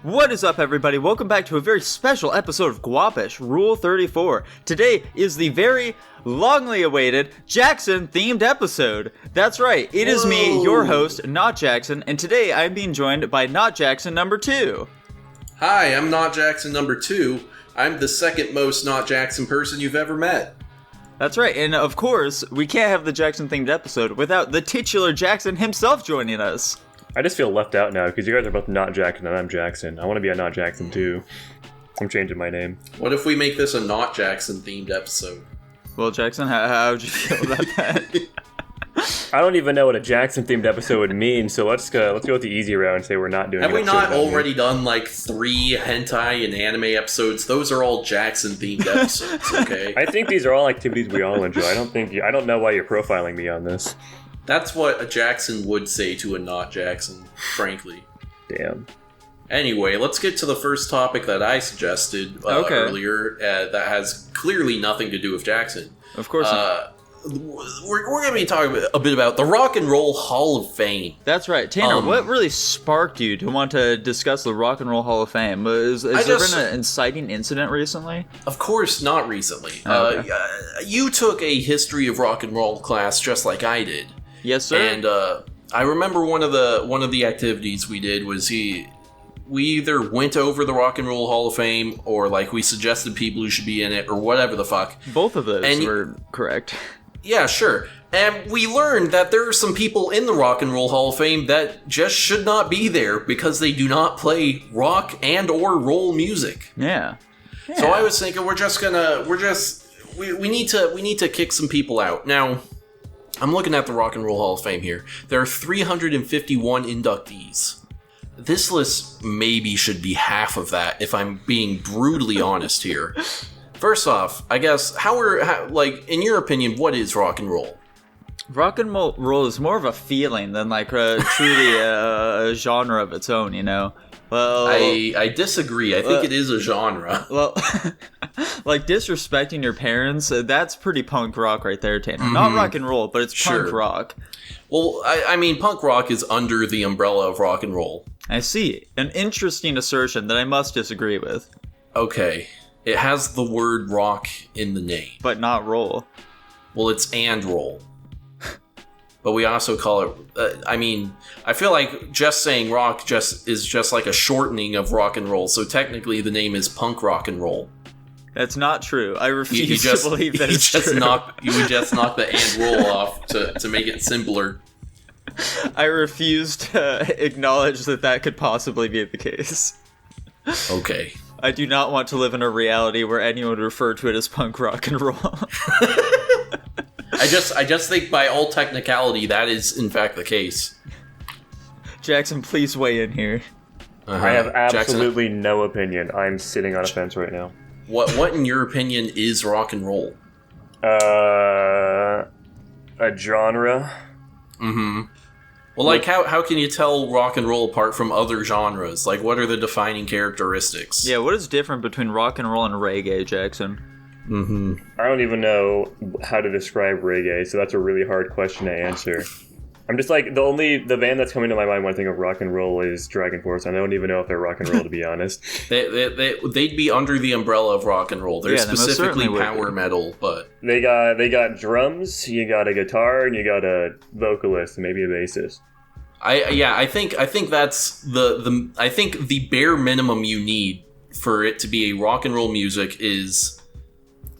What is up, everybody? Welcome back to a very special episode of Guapish, Rule 34. Today is the very longly awaited Jackson-themed episode. That's right, it is me, your host, Not Jackson, and today I'm being joined by Not Jackson number 2. Hi, I'm Not Jackson number 2. I'm the second most Not Jackson person you've ever met. That's right, and of course, we can't have the Jackson-themed episode without the titular Jackson himself joining us. I just feel left out now because you guys are both Not Jackson and I'm Jackson. I want to be a Not Jackson too. I'm changing my name. What if we make this a Not Jackson themed episode? Well, Jackson, how would you feel about that? I don't even know what a Jackson themed episode would mean, so let's go with the easy route and say we're not doing. Have we not already done like 3 hentai and anime episodes? Those are all Jackson themed episodes, okay? I think these are all activities we all enjoy. I don't know why you're profiling me on this. That's what a Jackson would say to a not Jackson, frankly. Damn. Anyway, let's get to the first topic that I suggested earlier that has clearly nothing to do with Jackson. Of course not. We're going to be talking a bit about the Rock and Roll Hall of Fame. That's right. Tanner, what really sparked you to want to discuss the Rock and Roll Hall of Fame? Has there been an inciting incident recently? Of course, not recently. Okay. You took a history of rock and roll class just like I did. Yes, sir. And I remember one of the activities we did was we either went over the Rock and Roll Hall of Fame or like we suggested people who should be in it or whatever the fuck. Both of those were correct. Yeah, sure. And we learned that there are some people in the Rock and Roll Hall of Fame that just should not be there because they do not play rock and or roll music. Yeah. So I was thinking we need to kick some people out. Now, I'm looking at the Rock and Roll Hall of Fame here. There are 351 inductees. This list maybe should be half of that, if I'm being brutally honest here. First off, I guess, in your opinion, what is rock and roll? Rock and roll is more of a feeling than truly a genre of its own, you know? Well, I disagree. I think it is a genre. Well, like disrespecting your parents, that's pretty punk rock right there, Tanner. Mm-hmm. Not rock and roll, but it's punk rock. Well, I mean, punk rock is under the umbrella of rock and roll. I see. An interesting assertion that I must disagree with. Okay. It has the word rock in the name. But not roll. Well, it's and roll. But we also call it, I feel like just saying rock is just like a shortening of rock and roll. So technically the name is punk rock and roll. That's not true. I refuse to believe that it's true. You would just knock the and roll off to make it simpler. I refuse to acknowledge that could possibly be the case. Okay. I do not want to live in a reality where anyone would refer to it as punk rock and roll. I just think by all technicality that is in fact the case. Jackson, please weigh in here. I have absolutely no opinion. I'm sitting on a fence right now. What in your opinion is rock and roll? A genre. Mm-hmm. Well, like, how can you tell rock and roll apart from other genres? Like, what are the defining characteristics? Yeah, what is different between rock and roll and reggae, Jackson? Mm-hmm. I don't even know how to describe reggae, so that's a really hard question to answer. I'm just like, the band that's coming to my mind when I think of rock and roll is Dragon Force, and I don't even know if they're rock and roll, to be honest. They'd be under the umbrella of rock and roll. They're specifically power metal, but... They got drums, you got a guitar, and you got a vocalist, and maybe a bassist. I think that's I think the bare minimum you need for it to be a rock and roll music is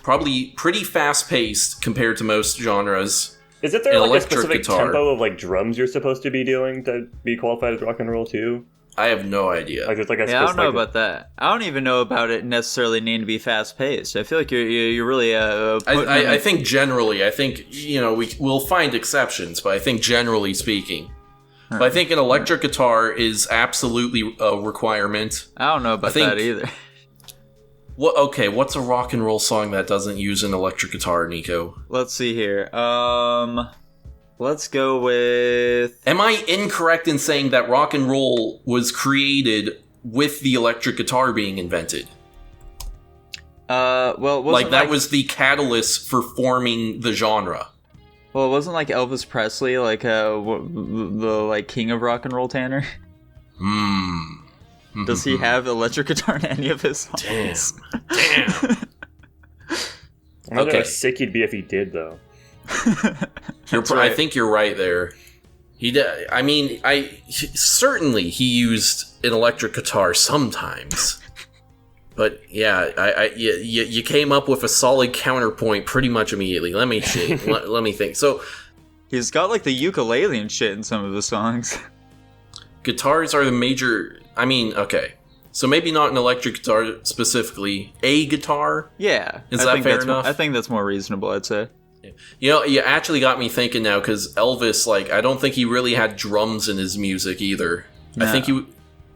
probably pretty fast paced compared to most genres. Is it there like a specific tempo of like drums you're supposed to be doing to be qualified as rock and roll too? I have no idea. Like, I don't know about that. I don't even know about it necessarily needing to be fast paced. I feel like you're really I think generally, we'll find exceptions, but I think generally speaking. But I think an electric guitar is absolutely a requirement. I don't know about that either. What's a rock and roll song that doesn't use an electric guitar, Nico? Let's see here. Let's go with... Am I incorrect in saying that rock and roll was created with the electric guitar being invented? That was the catalyst for forming the genre. Well, it wasn't like Elvis Presley, the king of rock and roll, Tanner? Does he have electric guitar in any of his songs? Damn. I wonder how sick he'd be if he did, though. I think you're right there. Certainly he used an electric guitar sometimes. But yeah, you came up with a solid counterpoint pretty much immediately. Let me see. let me think. So he's got like the ukulele and shit in some of the songs. Guitars are the major. Okay. So maybe not an electric guitar specifically. A guitar. Yeah. Is that fair enough? I think that's more reasonable. I'd say. You actually got me thinking now, because Elvis, I don't think he really had drums in his music either. No. I think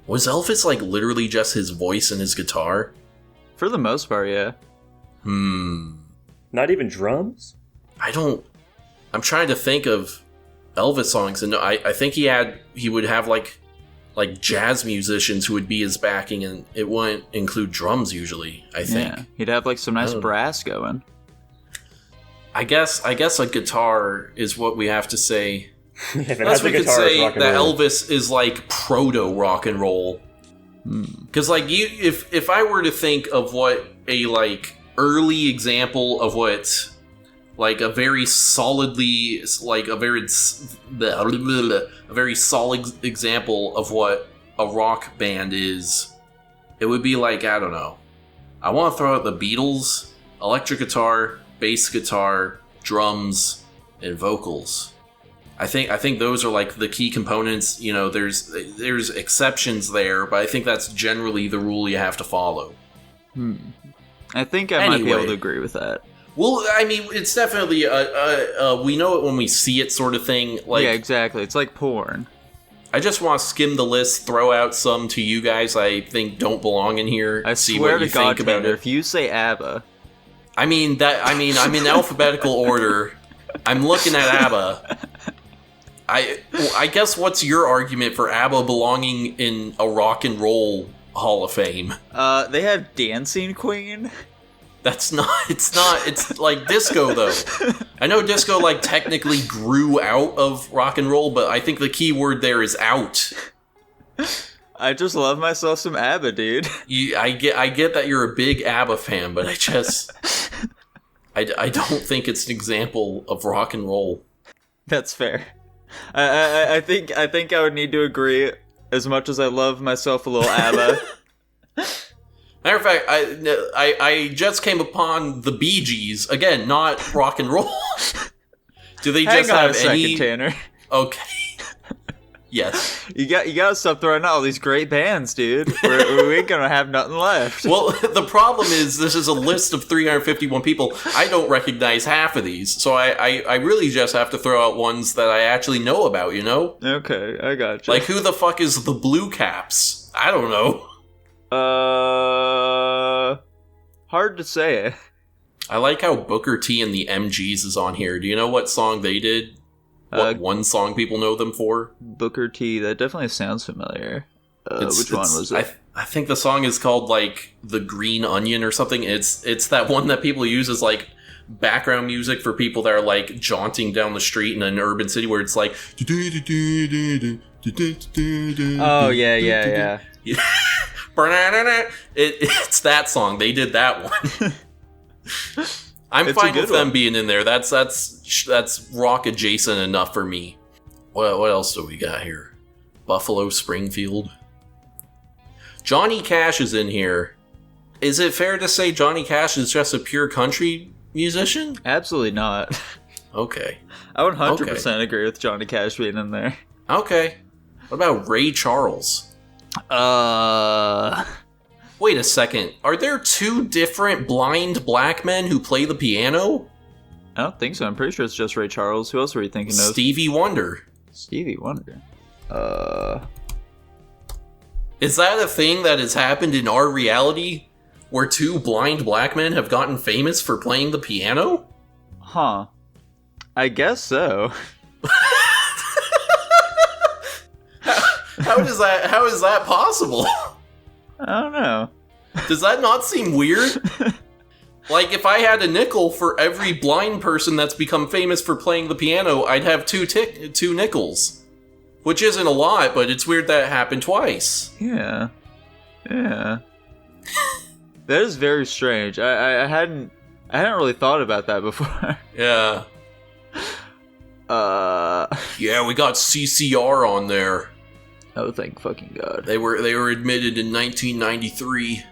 was Elvis literally just his voice and his guitar? For the most part, yeah. Not even drums? I'm trying to think of Elvis songs, and I think he would have like jazz musicians who would be his backing, and it wouldn't include drums usually, I think. Yeah, he'd have some nice brass going. I guess a guitar is what we have to say. Unless we could say that Elvis is proto rock and roll. Because if I were to think of what a early example of what a very solidly a very solid example of what a rock band is, it would be I don't know. I want to throw out the Beatles, electric guitar, bass guitar, drums, and vocals. I think those are the key components. There's exceptions there, but I think that's generally the rule you have to follow. I think I might be able to agree with that. Well, it's definitely we know it when we see it sort of thing. Yeah, exactly. It's like porn. I just want to skim the list, throw out some to you guys I think don't belong in here. I see swear what you to God, think about Commander, it. if you say ABBA... I'm in alphabetical order. I'm looking at ABBA. I guess what's your argument for ABBA belonging in a rock and roll Hall of Fame? They have Dancing Queen. It's like disco though. I know disco technically grew out of rock and roll, but I think the key word there is out. I just love myself some ABBA, dude. I get that you're a big ABBA fan, but I don't think it's an example of rock and roll. That's fair. I think I would need to agree. As much as I love myself a little ABBA. Matter of fact, I just came upon the Bee Gees again, not rock and roll. Do they just Hang on have a second, any? Tanner. Okay. Yes. You gotta stop throwing out all these great bands, dude. We ain't gonna have nothing left. Well, the problem is this is a list of 351 people. I don't recognize half of these, so I really just have to throw out ones that I actually know about, Okay, I gotcha. Who the fuck is the Blue Caps? I don't know. Hard to say. I like how Booker T and the MGs is on here. Do you know what song they did? What one song people know them for? Booker T, that definitely sounds familiar. Which one was it? I think the song is called The Green Onion or something. It's that one that people use as background music for people that are jaunting down the street in an urban city where it's oh yeah. It's that song. They did that one. I'm fine with them being in there. That's rock adjacent enough for me. What else do we got here? Buffalo Springfield. Johnny Cash is in here. Is it fair to say Johnny Cash is just a pure country musician? Absolutely not. Okay. I would 100% agree with Johnny Cash being in there. Okay. What about Ray Charles? Wait a second. Are there two different blind black men who play the piano? I don't think so. I'm pretty sure it's just Ray Charles. Who else were you thinking of? Stevie Wonder. Stevie Wonder. Is that a thing that has happened in our reality? Where two blind black men have gotten famous for playing the piano? Huh. I guess so. How is that possible? I don't know. Does that not seem weird? If I had a nickel for every blind person that's become famous for playing the piano, I'd have two nickels. Which isn't a lot, but it's weird that it happened twice. Yeah. Yeah. That is very strange. I hadn't really thought about that before. Yeah. Yeah, we got CCR on there. Oh, thank fucking God. They were admitted in 1993.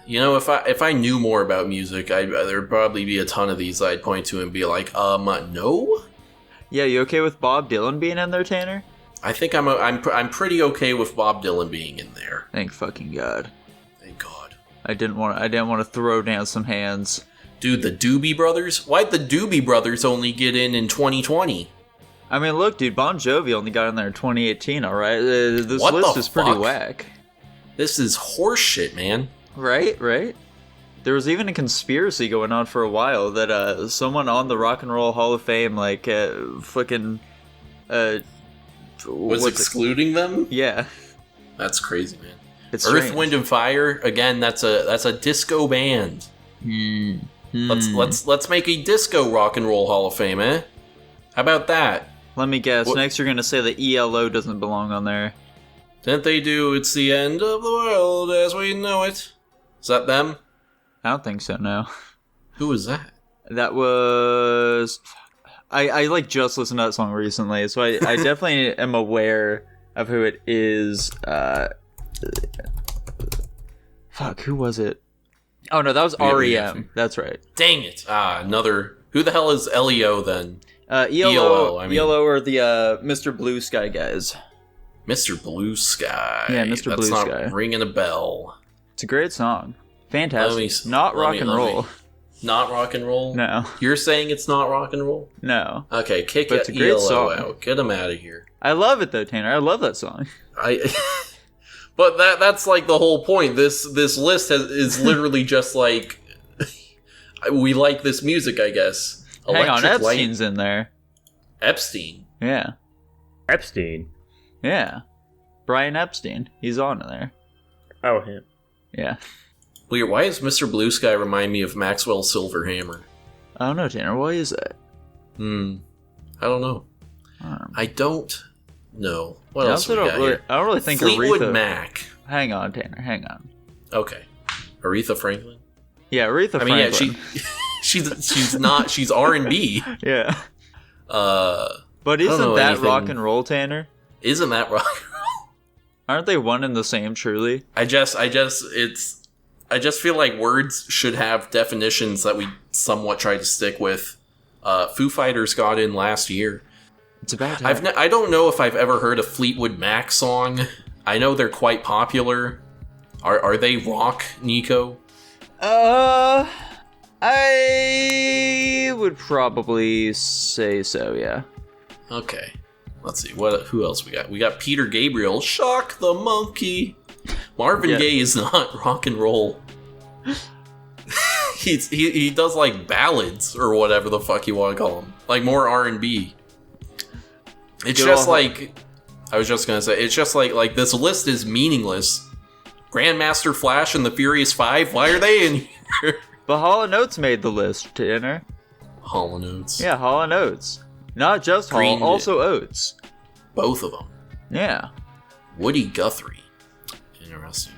You know, if I knew more about music, there'd probably be a ton of these I'd point to and be like, no. Yeah, you okay with Bob Dylan being in there, Tanner? I think I'm pretty okay with Bob Dylan being in there. Thank fucking God. Thank God. I didn't want to throw down some hands. Dude, the Doobie Brothers? Why'd the Doobie Brothers only get in 2020? I mean, look, dude, Bon Jovi only got in there in 2018, alright? This What list the is pretty fuck? whack. This is horseshit, man. Right? There was even a conspiracy going on for a while that someone on the Rock and Roll Hall of Fame, like, fucking... Was excluding them? Yeah. That's crazy, man. It's Earth, strange. Wind, and Fire, again, that's a disco band. Let's make a disco Rock and Roll Hall of Fame, eh? How about that? Let me guess. What? Next, you're gonna say the ELO doesn't belong on there. Didn't they do It's the End of the World as We Know It? Is that them? I don't think so. No. Who was that? That was. I like just listened to that song recently, so I definitely am aware of who it is. Fuck, who was it? Oh no, that was REM. That's right. Dang it! Another. Who the hell is LEO then? ELO. I mean. ELO are the Mr. Blue Sky guys. Mr. Blue Sky. Yeah, Mr. That's Blue not Sky. ringing a bell. It's a great song. Fantastic. Not let rock me- and let me- roll. Not rock and roll? No. You're saying it's not rock and roll? No. Okay, kick But it's a great ELO song. out. Get him out of here. I love it though, Tanner. I love that song. But that's like the whole point. This list is literally just like we like this music, I guess. Hang on, Electric Light- Epstein's in there. Epstein. Yeah. Epstein. Yeah. Brian Epstein. He's on there. Oh, him. Yeah. Weird. Why does Mr. Blue Sky remind me of Maxwell Silverhammer? I don't know, Tanner. Why is that? I don't know. I don't know. What else we got here? I don't really think Fleetwood Aretha... Mac. Hang on, Tanner. Hang on. Okay. Aretha Franklin. Yeah, Aretha I mean, Franklin. yeah, she's not. She's R&B. Yeah. But But isn't that rock and roll, Tanner? Isn't that rock and roll? Aren't they one and the same, truly? I just feel like words should have definitions that we somewhat try to stick with. Foo Fighters got in last year. It's about time. I don't know if I've ever heard a Fleetwood Mac song. I know they're quite popular. Are they rock, Nico? I would probably say so, yeah. Okay. Let's see. Who else we got? We got Peter Gabriel, Shock the Monkey. Marvin Yeah. Gaye is not rock and roll. he does like ballads or whatever the fuck you want to call them. Like more R&B. It's Good just old- like I was just gonna say. It's just like this list is meaningless. Grandmaster Flash and the Furious Five. Why are they in here? But Hall & Oates made the list, Tanner. Hall & Oates. Yeah, Hall & Oates. Not just Green Hall, also Oates. Both of them. Yeah. Woody Guthrie. Interesting.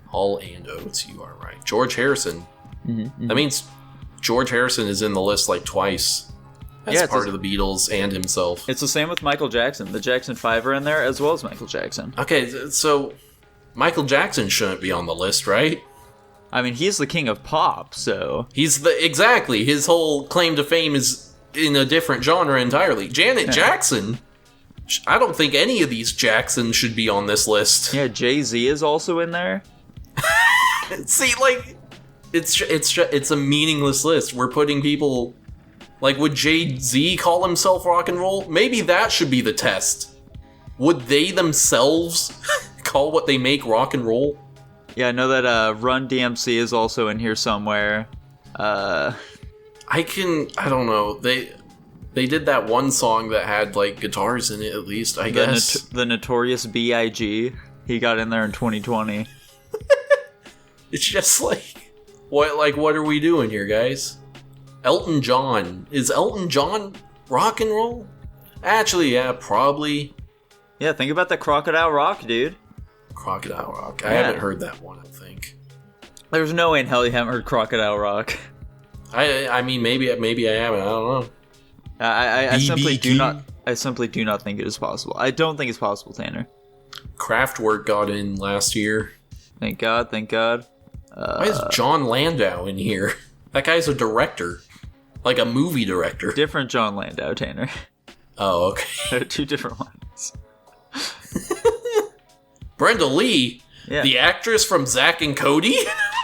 Hall and Oates, you are right. George Harrison. That means George Harrison is in the list like twice. As Yeah, part of the Beatles and himself. It's the same with Michael Jackson. The Jackson 5 are in there, as well as Michael Jackson. Okay, so Michael Jackson shouldn't be on the list, right? I mean, he's the king of pop, so... Exactly. His whole claim to fame is in a different genre entirely. Janet Jackson? I don't think any of these Jacksons should be on this list. Yeah, Jay-Z is also in there. See, like, it's a meaningless list. We're putting people... Like, would Jay-Z call himself rock and roll? Maybe that should be the test. Would they themselves call what they make rock and roll? Yeah, I know that Run DMC is also in here somewhere. I don't know. They did that one song that had, like, guitars in it, at least, I guess. The Notorious B.I.G. He got in there in 2020. It's just like, what are we doing here, guys? Elton John. Is Elton John rock and roll? Actually, yeah, probably. Yeah, think about the Crocodile Rock, dude. Crocodile Rock. I haven't heard that one, I think. There's no way in hell you haven't heard Crocodile Rock. I mean, maybe I haven't. I don't know. I simply do not. I simply do not think it is possible. I don't think it's possible, Tanner. Kraftwerk got in last year. Thank God. Thank God. Why is John Landau in here? That guy's a director. Like a movie director. Different John Landau, Tanner. Oh, okay. Two different ones. Brenda Lee? Yeah. The actress from Zack and Cody?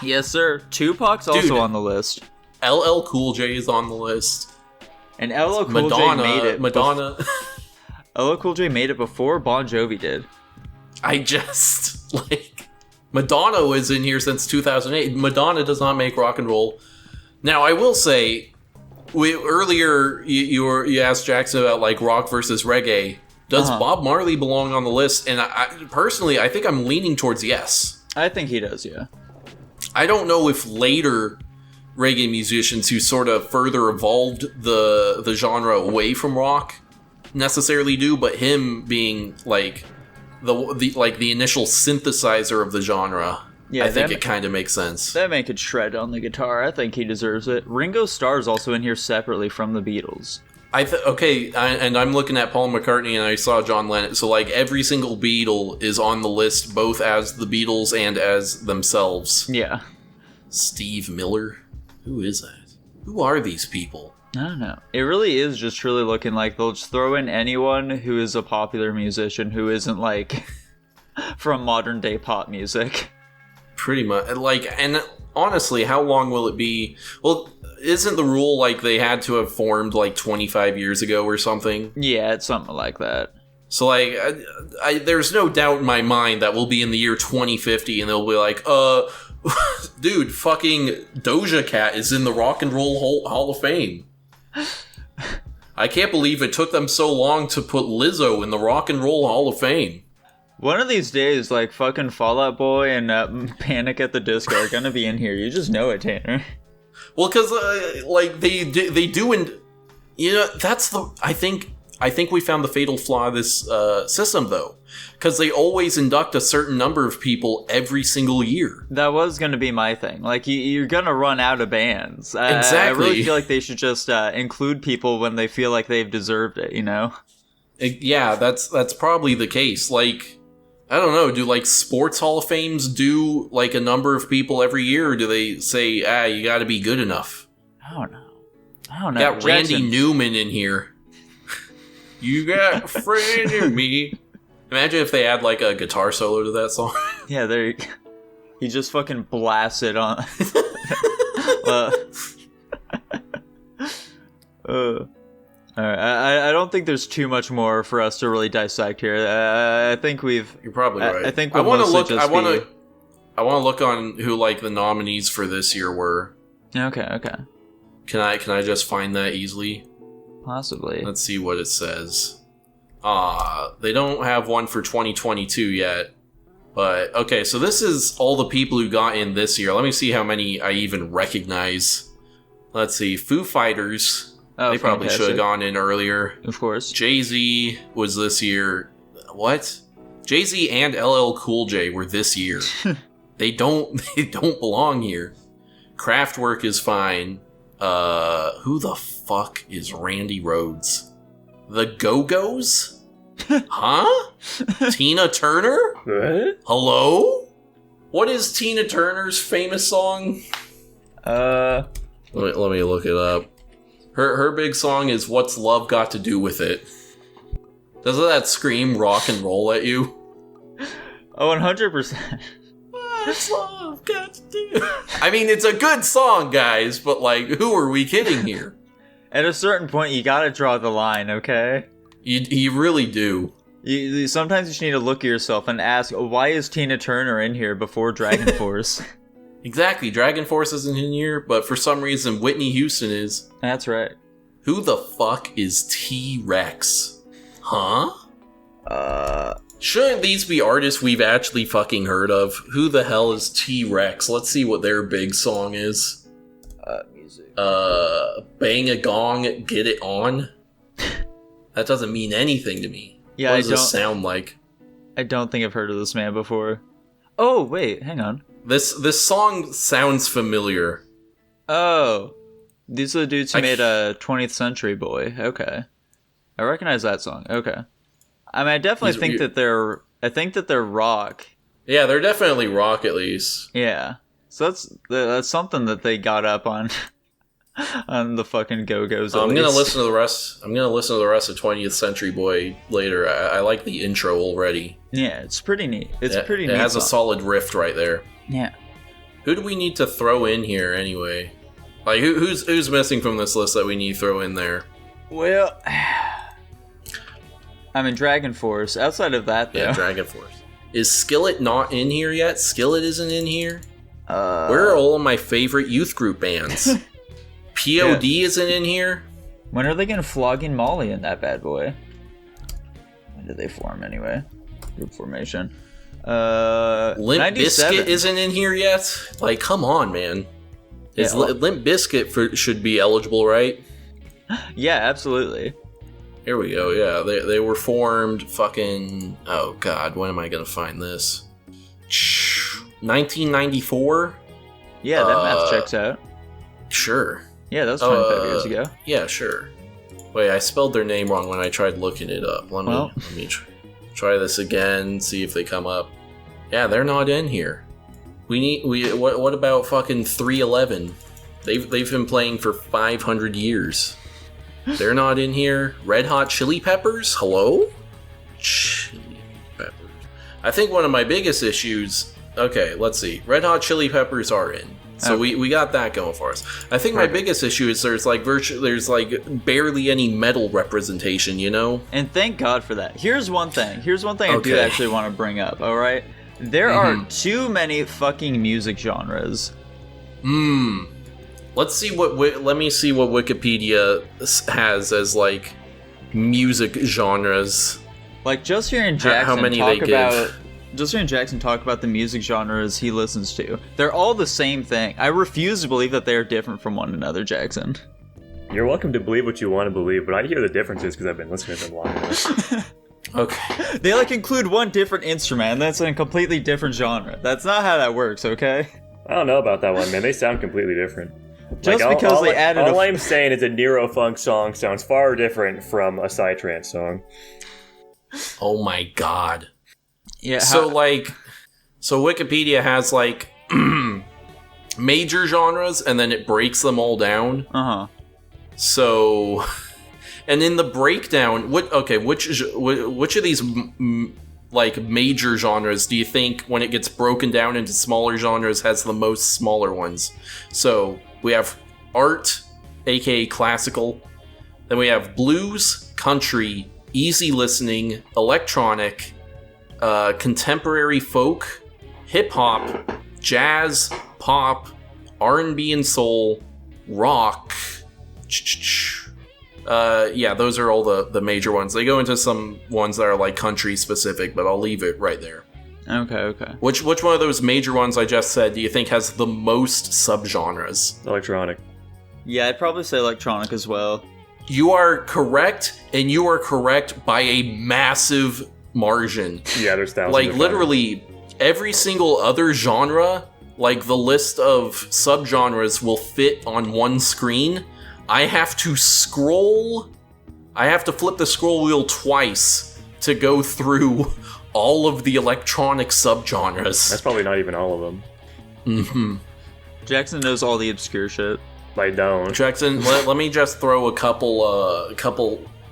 Yes, sir. Tupac's also on the list. LL Cool J is on the list. And LL Cool J made it. Madonna. LL Cool J made it before Bon Jovi did. Madonna was in here since 2008. Madonna does not make rock and roll. Now, I will say, earlier you asked Jackson about like rock versus reggae. Does Bob Marley belong on the list? And I personally, I think I'm leaning towards yes. I think he does, yeah. I don't know if later reggae musicians who sort of further evolved the genre away from rock necessarily do, but him being like the initial synthesizer of the genre, yeah, I think it kind of makes sense. That man could shred on the guitar. I think he deserves it. Ringo Starr's also in here separately from the Beatles. And I'm looking at Paul McCartney and I saw John Lennon. So like every single Beatle is on the list, both as the Beatles and as themselves. Yeah. Steve Miller? Who is that? Who are these people? I don't know. It really is just truly looking like they'll just throw in anyone who is a popular musician who isn't like from modern day pop music. Pretty much. And honestly, how long will it be? Well, isn't the rule like they had to have formed like 25 years ago or something? Yeah, it's something like that. So like, there's no doubt in my mind that we'll be in the year 2050 and they'll be like, dude, fucking Doja Cat is in the Rock and Roll Hall of Fame. I can't believe it took them so long to put Lizzo in the Rock and Roll Hall of Fame. One of these days, like fucking Fall Out Boy and Panic at the Disco are gonna be in here. You just know it, Tanner. Well, because they do, and you know that's the I think we found the fatal flaw of this system though, because they always induct a certain number of people every single year. That was going to be my thing. Like you're gonna run out of bands. Exactly. I really feel like they should just include people when they feel like they've deserved it. You know? Yeah, that's probably the case. Like, I don't know. Do like sports Hall of Fames do like a number of people every year, or do they say, you got to be good enough? I don't know. Got Randy Newman in here. You got a friend in me. Imagine if they add like a guitar solo to that song. Yeah, he just fucking blasts it on. Alright, I don't think there's too much more for us to really dissect here. I think we've. You're probably right. I think we'll I want to look on who like the nominees for this year were. Okay. Can I just find that easily? Possibly. Let's see what it says. They don't have one for 2022 yet. But, okay, so this is all the people who got in this year. Let me see how many I even recognize. Let's see. Foo Fighters. Oh, they probably should have gone in earlier. Of course. Jay-Z was this year. What? Jay-Z and LL Cool J were this year. They don't belong here. Kraftwerk is fine. Who the fuck is Randy Rhoads? The Go-Go's? Huh? Tina Turner? What? Hello? What is Tina Turner's famous song? Let me look it up. Her big song is What's Love Got to Do With It? Doesn't that scream rock and roll at you? Oh, 100%. What's love got to do? I mean, it's a good song, guys, but like, who are we kidding here? At a certain point, you gotta draw the line, okay? You really do. Sometimes you just need to look at yourself and ask, why is Tina Turner in here before Dragon Force? Exactly, Dragon Force isn't in here, but for some reason Whitney Houston is. That's right. Who the fuck is T-Rex? Huh? Shouldn't these be artists we've actually fucking heard of? Who the hell is T-Rex? Let's see what their big song is. Music. Bang a Gong, Get It On? That doesn't mean anything to me. Yeah, what does this sound like? I don't think I've heard of this man before. Oh, wait, hang on. This song sounds familiar. Oh, these are the dudes who made a 20th Century Boy. Okay. I recognize that song. Okay. I mean, I definitely think that they're rock. Yeah, they're definitely rock at least. Yeah. So that's something that they got up on on the fucking Go-Go's. I'm gonna listen to the rest. I'm gonna listen to the rest of 20th Century Boy later. I like the intro already. Yeah, it's pretty neat. Pretty neat. It has song. a solid riff right there. Yeah. Who do we need to throw in here anyway? Like who's missing from this list that we need to throw in there? Well, I mean Dragon Force. Outside of that, though. Yeah, Dragon Force. Is Skillet not in here yet? Skillet isn't in here. Where are all of my favorite youth group bands? POD isn't in here. When are they gonna Flogging Molly in that bad boy? When did they form anyway? Group formation. Limp Bizkit isn't in here yet. Like, come on, man. Limp Bizkit should be eligible, right? Yeah, absolutely. Here we go. Yeah, they were formed. Fucking. Oh God, when am I gonna find this? 1994. Yeah, that math checks out. Sure. Yeah, that was 25 years ago. Yeah, sure. Wait, I spelled their name wrong when I tried looking it up. Let me try this again. See if they come up. Yeah, they're not in here. What about fucking 311? They've been playing for 500 years. They're not in here. Red Hot Chili Peppers? Hello? Chili Peppers. I think one of my biggest issues. Okay, let's see. Red Hot Chili Peppers are in. So we got that going for us. I think my biggest issue is there's barely any metal representation, you know? And thank God for that. Here's one thing I do actually want to bring up, alright? There are too many fucking music genres. Let me see what Wikipedia has as, like, music genres. Like, just hearing Jackson talk about the music genres he listens to. They're all the same thing. I refuse to believe that they are different from one another, Jackson. You're welcome to believe what you want to believe, but I hear the differences because I've been listening to them long enough. Okay. They, like, include one different instrument, and that's in a completely different genre. That's not how that works, okay? I don't know about that one, man. They sound completely different. Just like, because they added all I'm saying is a Neurofunk song sounds far different from a Psytrance song. Oh my God. Yeah. So Wikipedia has, like, major genres, and then it breaks them all down. So, and in the breakdown, which of these like major genres do you think, when it gets broken down into smaller genres, has the most smaller ones? So we have art, aka classical. Then we have blues, country, easy listening, electronic, contemporary folk, hip hop, jazz, pop, R&B and soul, rock. Yeah, those are all the major ones. They go into some ones that are like country specific, but I'll leave it right there. Okay. Which one of those major ones I just said do you think has the most subgenres? Electronic. Yeah, I'd probably say electronic as well. You are correct, and you are correct by a massive margin. Yeah, there's thousands. Like, literally, every single other genre, like, the list of subgenres will fit on one screen. I have to flip the scroll wheel twice to go through all of the electronic subgenres. That's probably not even all of them. Mm-hmm. Jackson knows all the obscure shit. I don't. Jackson, let me just throw a couple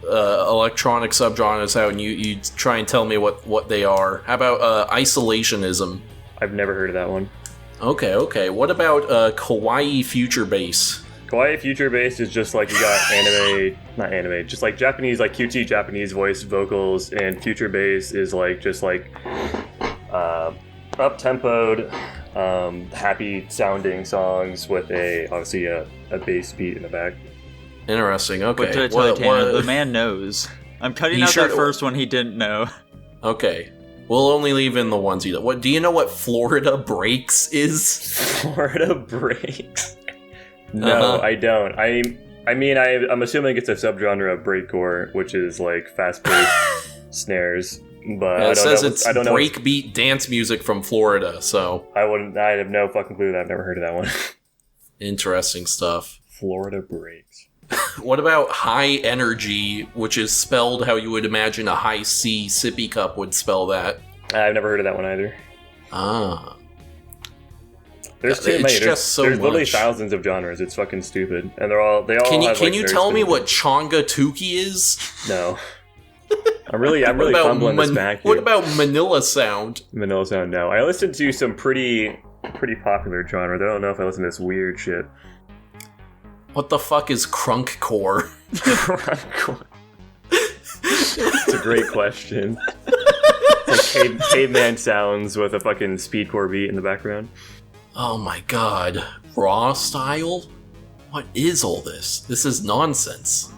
electronic subgenres out, and you try and tell me what they are. How about isolationism? I've never heard of that one. Okay. What about kawaii future bass? Kawaii future bass is just like you got not anime, just like Japanese, like cutesy Japanese voice vocals, and future bass is like just like up-tempoed, happy sounding songs with obviously a bass beat in the back. Interesting. Okay. What did I tell you, Tanner? The man knows. I'm cutting out that first one he didn't know. Okay. We'll only leave in the ones you know. What do you know what Florida Breaks is? Florida Breaks? No, I don't. I'm assuming it's a subgenre of breakcore, which is like fast-paced snares But Yeah, I it don't says know. it's I don't know. breakbeat dance music from Florida, so I have no fucking clue. I've never heard of that one. interesting stuff. Florida breaks. What about high energy, which is spelled how you would imagine a high C sippy cup would spell that? I've never heard of that one either. Ah. There's too It's many. just so there's literally much. thousands of genres. It's fucking stupid, and they all Can you have, can like, you very tell me specific- what Chonga Tuki is? No. I'm really What about fumbling this back here. What about Manila Sound? Vanilla Sound? No, I listened to some pretty popular genres. I don't know if I listen to this weird shit. What the fuck is crunkcore? It's a great question. It's like caveman sounds with a fucking speedcore beat in the background. Oh my god. Raw style? What is all this? This is nonsense.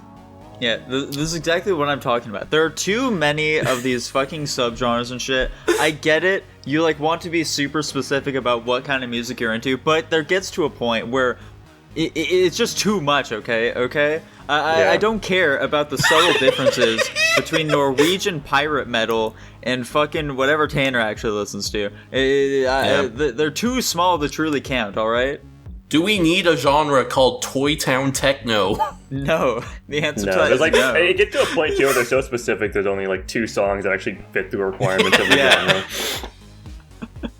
Yeah, this is exactly what I'm talking about. There are too many of these fucking subgenres and shit. I get it. You like want to be super specific about what kind of music you're into, but there gets to a point where it's just too much. Okay. I don't care about the subtle differences between Norwegian pirate metal and fucking whatever Tanner actually listens to. They're too small to truly count. All right. Do we need a genre called Toy Town Techno? No, the answer to No, that there's is like no. it gets to a point too where they're so specific. There's only like 2 songs that actually fit the requirements of the Yeah. genre.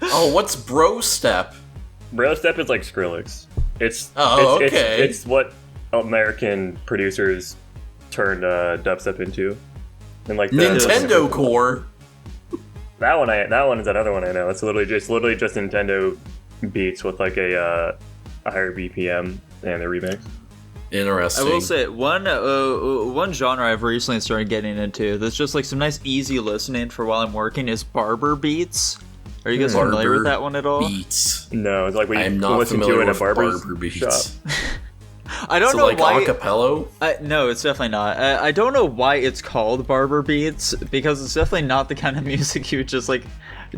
Oh, what's Bro Step? Bro Step is like Skrillex. It's okay. It's what American producers turned dubstep into, and like Nintendo Core. That one is another one I know. It's literally just Nintendo beats with like a higher BPM and a remix. Interesting. I will say one genre I've recently started getting into that's just like some nice easy listening for while I'm working is barber beats. Are you guys familiar with that one at all? Beats. No, it's like I am you not listen to familiar in a with barber's barber beats. shop. I don't So know like why. acapello? No, it's definitely not. I don't know why it's called barber beats because it's definitely not the kind of music you would just like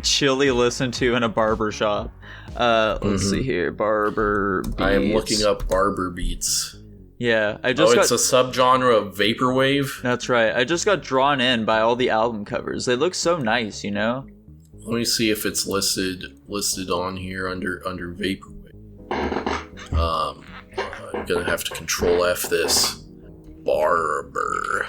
chilly listen to in a barber shop. Let's see here, barber beats. I am looking up barber beats. Yeah, I just got. It's a subgenre of vaporwave. That's right. I just got drawn in by all the album covers. They look so nice, you know. Let me see if it's listed on here under vaporwave. I'm gonna have to Control F this. Barber.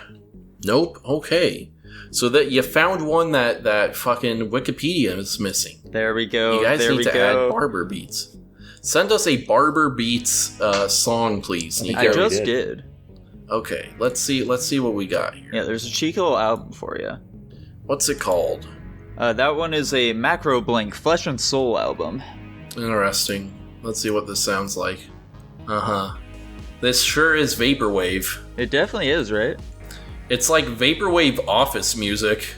Nope. Okay. So that you found one that fucking Wikipedia is missing. There we go. You guys there need we to go. add barber beats. Send us a barber beats song, please, Nico. I just did. Okay, let's see what we got here. Yeah, there's a cheeky little album for you. What's it called? That one is a Macro Blink Flesh and Soul album. Interesting. Let's see what this sounds like. Uh-huh. This sure is vaporwave. It definitely is, right? It's like vaporwave office music.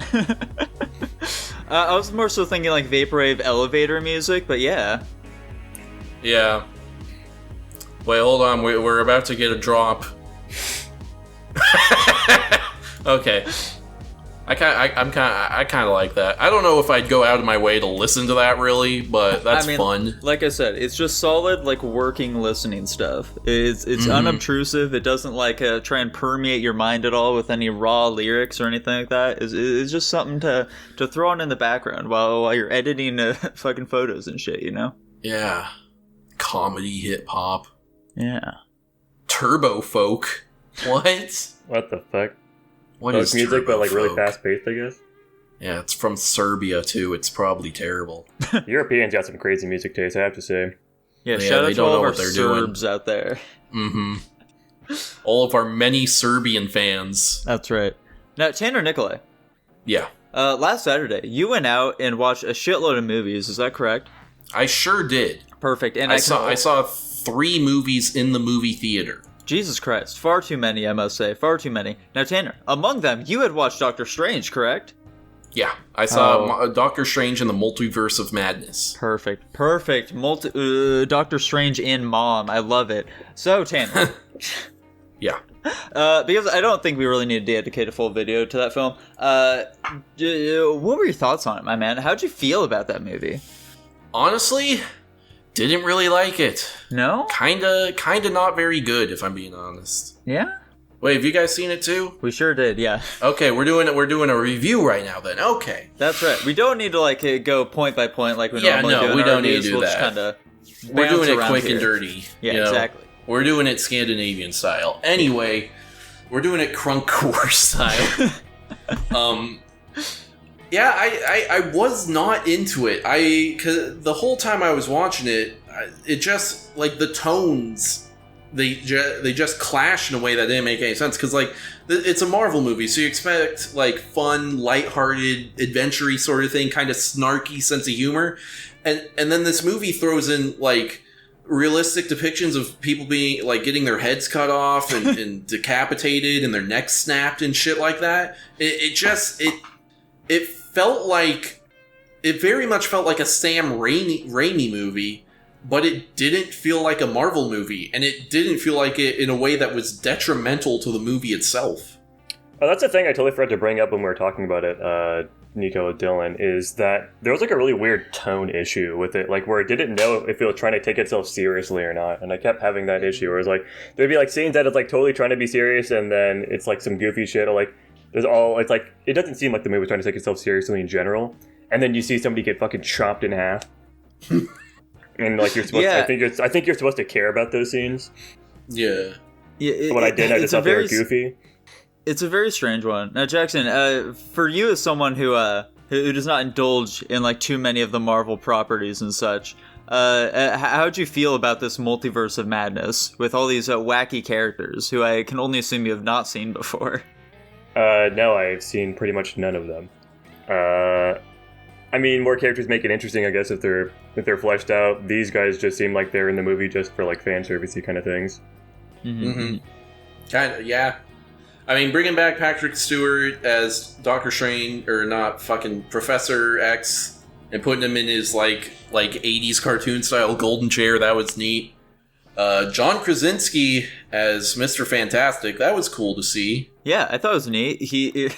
I was more so thinking like vaporwave elevator music, but yeah. Yeah. Wait, hold on. We're about to get a drop. Okay. I kind of like that. I don't know if I'd go out of my way to listen to that really, but that's fun. Like I said, it's just solid, like working listening stuff. It's unobtrusive. It doesn't like try and permeate your mind at all with any raw lyrics or anything like that. It's just something to throw on in the background while you're editing fucking photos and shit. You know? Yeah. Comedy hip hop. Yeah. Turbo folk. What? What the fuck? What It's is music, but like really turbo folk? fast paced, I guess. Yeah, it's from Serbia too. It's probably terrible. Europeans got some crazy music taste, I have to say. Yeah. Yeah, Shout out they to don't all know of our what they're doing. Serbs out there. Mm-hmm. All of our many Serbian fans. That's right. Now, Tanner Nikolai. Yeah. Last Saturday, you went out and watched a shitload of movies. Is that correct? I sure did. Perfect. And I saw 3 movies in the movie theater. Jesus Christ, far too many, I must say, far too many. Now, Tanner, among them, you had watched Doctor Strange, correct? Yeah, I saw Doctor Strange in the Multiverse of Madness. Perfect. Doctor Strange in MoM, I love it. So, Tanner. Yeah. Because I don't think we really need to dedicate a full video to that film. What were your thoughts on it, my man? How'd you feel about that movie? Honestly, didn't really like it. No? Kinda not very good, if I'm being honest. Yeah? Wait, have you guys seen it too? We sure did, yeah. Okay, we're doing a review right now then. Okay. That's right. We don't need to like go point by point like we normally do. We don't need to do we'll that. Just kind of we're doing it quick and dirty. Yeah, exactly. We're doing it Scandinavian style. Anyway, we're doing it Crunkcore style. Yeah, I was not into it. Cause the whole time I was watching it, it just like the tones. They just clash in a way that didn't make any sense because like it's a Marvel movie, so you expect like fun, lighthearted, adventure-y sort of thing, kind of snarky sense of humor, and then this movie throws in like realistic depictions of people being like getting their heads cut off and decapitated and their necks snapped and shit like that. It felt like it very much felt like a Sam Raimi movie. But it didn't feel like a Marvel movie, and it didn't feel like it in a way that was detrimental to the movie itself. Oh, that's the thing I totally forgot to bring up when we were talking about it, Nico, Dylan, is that there was like a really weird tone issue with it, like where it didn't know if it was trying to take itself seriously or not, and I kept having that issue where it's like, there'd be like scenes that it's like totally trying to be serious, and then it's like some goofy shit, or like, it's like, it doesn't seem like the movie was trying to take itself seriously in general, and then you see somebody get fucking chopped in half. And like you're supposed, I think you're supposed to care about those scenes. Yeah. What I did, I just thought they were goofy. It's a very strange one. Now, Jackson, for you as someone who does not indulge in like too many of the Marvel properties and such, how'd you feel about this multiverse of madness with all these wacky characters who I can only assume you have not seen before? No, I've seen pretty much none of them. I mean, more characters make it interesting, I guess, if they're fleshed out. These guys just seem like they're in the movie just for like fan servicey kind of things. Mm-hmm. Kind of, yeah. I mean, bringing back Patrick Stewart as Doctor Strange, or not, fucking Professor X, and putting him in his like 80s cartoon style golden chair, that was neat. John Krasinski as Mr. Fantastic, that was cool to see. Yeah, I thought it was neat. Did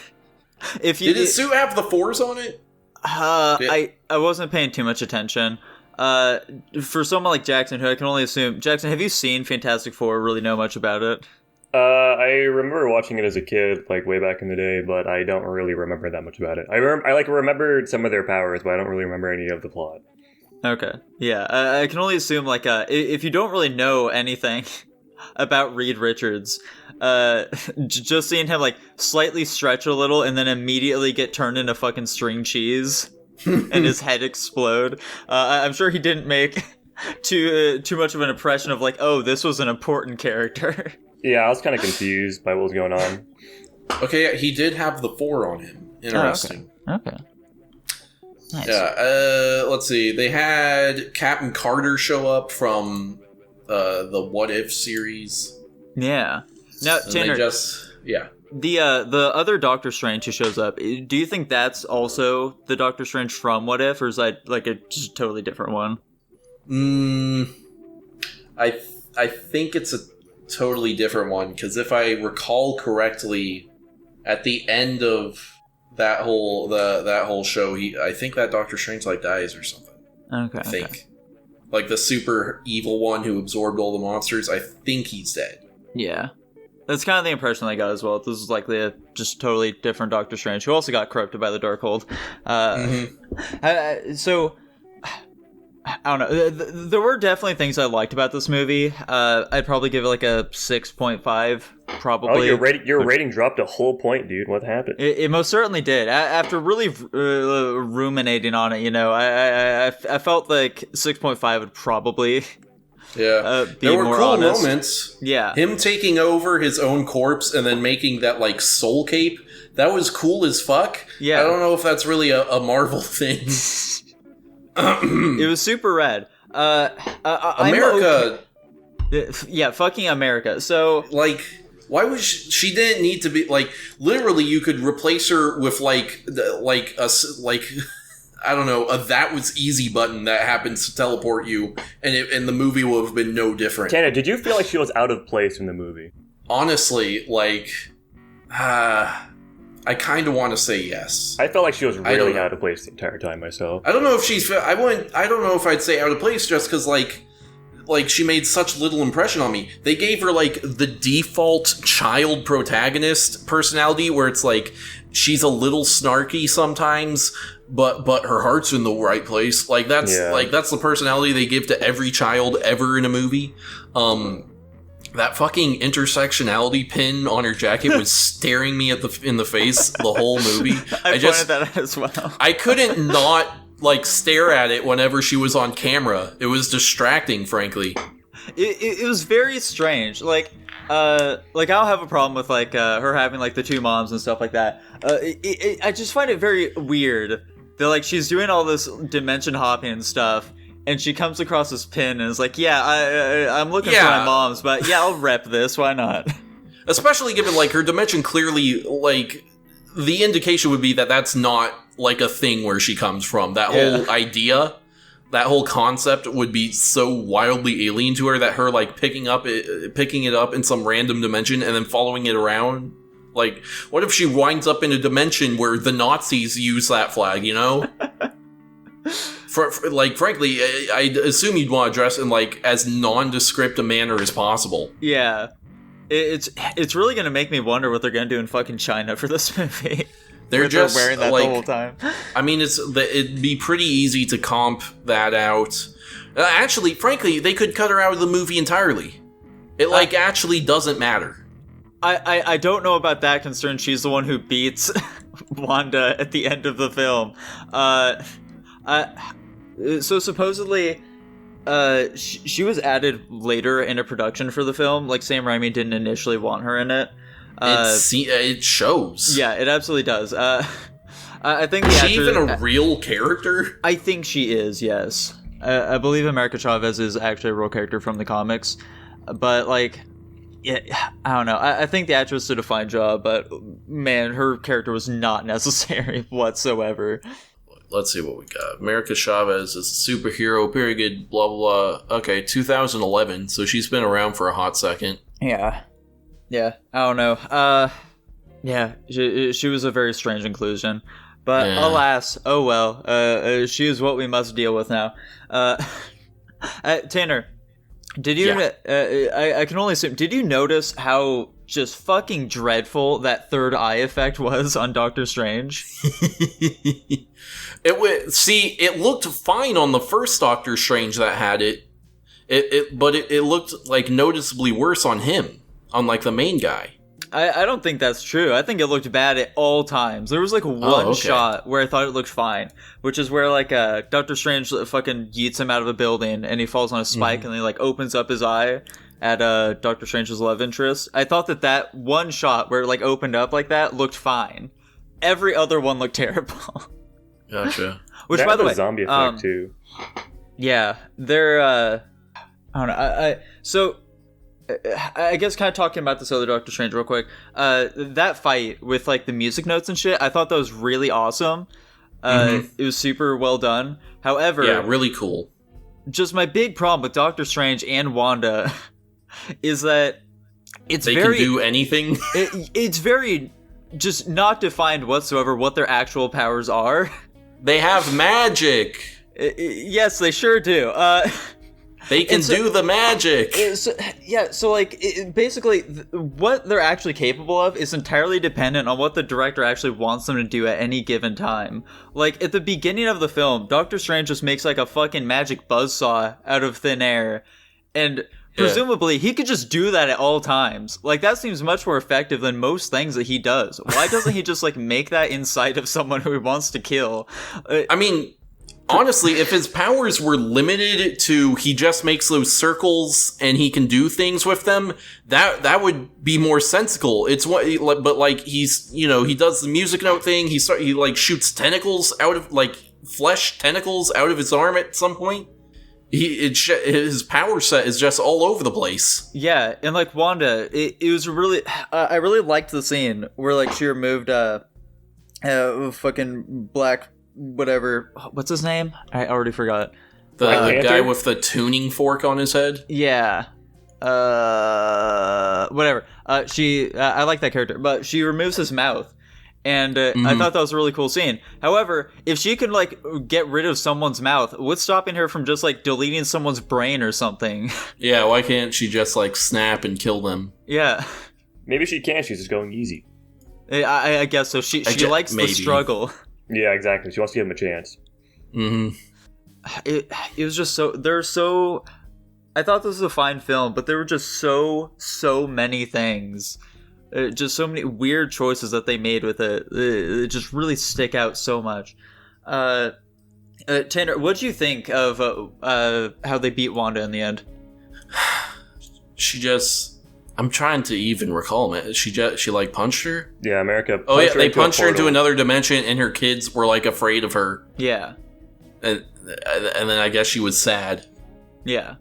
his suit have the Force on it? I wasn't paying too much attention. For someone like Jackson, who I can only assume... Jackson, have you seen Fantastic Four, really know much about it? I remember watching it as a kid, like way back in the day, but I don't really remember that much about it. I remembered some of their powers, but I don't really remember any of the plot. Okay, yeah. I can only assume, like, if you don't really know anything about Reed Richards... just seeing him like slightly stretch a little and then immediately get turned into fucking string cheese and his head explode. I'm sure he didn't make too much of an impression of like, oh, this was an important character. Yeah, I was kind of confused by what was going on. Okay, he did have the 4 on him. Interesting. Oh, okay. Nice. Yeah. Let's see. They had Captain Carter show up from the What If series. Yeah. Now, Tanner, the other Doctor Strange who shows up, do you think that's also the Doctor Strange from What If, or is that like a just totally different one? I think it's a totally different one, because if I recall correctly, at the end of that whole show, I think that Doctor Strange like dies or something. Okay. I think. Like the super evil one who absorbed all the monsters, I think he's dead. Yeah. That's kind of the impression I got as well. This is likely a just totally different Doctor Strange, who also got corrupted by the Darkhold. So, I don't know. There were definitely things I liked about this movie. I'd probably give it like a 6.5, probably. Oh, your rating dropped a whole point, dude. What happened? It most certainly did. After really ruminating on it, you know, I felt like 6.5 would probably... Yeah, be there were more cool honest. moments. Yeah, him taking over his own corpse and then making that like soul cape. That was cool as fuck. Yeah, I don't know if that's really a Marvel thing. It was super rad. America. Yeah, fucking America. So like, why was she didn't need to be like literally? You could replace her with like I don't know, a that was easy button that happens to teleport you, and the movie would have been no different. Tanner, did you feel like she was out of place in the movie? Honestly, like, I kind of want to say yes. I felt like she was really out of place the entire time myself. I don't know if she's. I don't know if I'd say out of place just because, like, like, she made such little impression on me. They gave her, like, the default child protagonist personality, where it's like, she's a little snarky sometimes, but her heart's in the right place. Like, that's the personality they give to every child ever in a movie. That fucking intersectionality pin on her jacket was staring me in the face the whole movie. I pointed that out as well. I couldn't not, like, stare at it whenever she was on camera. It was distracting, frankly. It was very strange. Like I'll have a problem with, like, her having, like, the two moms and stuff like that. I just find it very weird that, like, she's doing all this dimension hopping and stuff, and she comes across this pin and is like, I'm looking for my mom's, but I'll rep this, why not? Especially given, like, her dimension clearly, like, the indication would be that that's not, like, a thing where she comes from. That whole idea, that whole concept would be so wildly alien to her that her, like, picking it up in some random dimension and then following it around. Like, what if she winds up in a dimension where the Nazis use that flag, you know? Like, frankly, I assume you'd want to dress in, like, as nondescript a manner as possible. Yeah. It's really gonna make me wonder what they're gonna do in fucking China for this movie. They're just wearing that, like, the whole time. I mean, it'd be pretty easy to comp that out. Actually, frankly, they could cut her out of the movie entirely. It, like, actually doesn't matter. I don't know about that, concern she's the one who beats Wanda at the end of the film. So supposedly, she was added later in a production for the film. Like, Sam Raimi didn't initially want her in it. It shows. Yeah, it absolutely does. I think is she even a real character? I think she is. Yes, I believe America Chavez is actually a real character from the comics. But, like, yeah, I don't know. I think the actress did a fine job, but man, her character was not necessary whatsoever. Let's see what we got. America Chavez is a superhero, period, blah, blah, blah. Okay, 2011, so she's been around for a hot second. Yeah, I don't know. She was a very strange inclusion. But alas, oh well, she is what we must deal with now. Tanner, did you, I can only assume, did you notice how just fucking dreadful that third eye effect was on Doctor Strange? It looked fine on the first Doctor Strange that had it. But it looked, like, noticeably worse on him, on, like, the main guy. I don't think that's true. I think it looked bad at all times. There was, like, one shot where I thought it looked fine, which is where, like, Doctor Strange fucking yeets him out of a building and he falls on a spike and he, like, opens up his eye at Doctor Strange's love interest. I thought that one shot where it, like, opened up like that looked fine. Every other one looked terrible. Gotcha. Which, that by the way, zombie effect too. Yeah, they're. I don't know. So, I guess kind of talking about this other Doctor Strange real quick. That fight with, like, the music notes and shit, I thought that was really awesome. It was super well done. However, yeah, really cool. Just my big problem with Doctor Strange and Wanda is that they can do anything. It's very just not defined whatsoever what their actual powers are. They have magic. Yes, they sure do. They can do the magic. So like, basically, what they're actually capable of is entirely dependent on what the director actually wants them to do at any given time. Like, at the beginning of the film, Doctor Strange just makes, like, a fucking magic buzzsaw out of thin air, and presumably he could just do that at all times. Like, that seems much more effective than most things that he does. Why doesn't he just, like, make that in sight of someone who he wants to kill? I mean, honestly, if his powers were limited to he just makes those circles and he can do things with them, that would be more sensical. It's what, but, like, he's, you know, he does the music note thing. He like shoots tentacles out of, like, flesh tentacles out of his arm at some point. His power set is just all over the place. Yeah, and, like, Wanda, it was really, I really liked the scene where, like, she removed fucking Black, whatever, what's his name? I already forgot. The guy with the tuning fork on his head? Yeah. Whatever. I like that character, but she removes his mouth, And I thought that was a really cool scene. However, if she can, like, get rid of someone's mouth, what's stopping her from just, like, deleting someone's brain or something? Yeah, why can't she just, like, snap and kill them? Yeah. Maybe she can. She's just going easy. I guess so. She likes the struggle. Yeah, exactly. She wants to give him a chance. Mm-hmm. It was just so... I thought this was a fine film, but there were just so many things. Just so many weird choices that they made with it. It just really stick out so much. Tanner, what do you think of how they beat Wanda in the end? She just... I'm trying to even recall, man. She like punched her? Yeah, America. Oh yeah, they punched her into another dimension, and her kids were like afraid of her. Yeah. And then I guess she was sad. Yeah.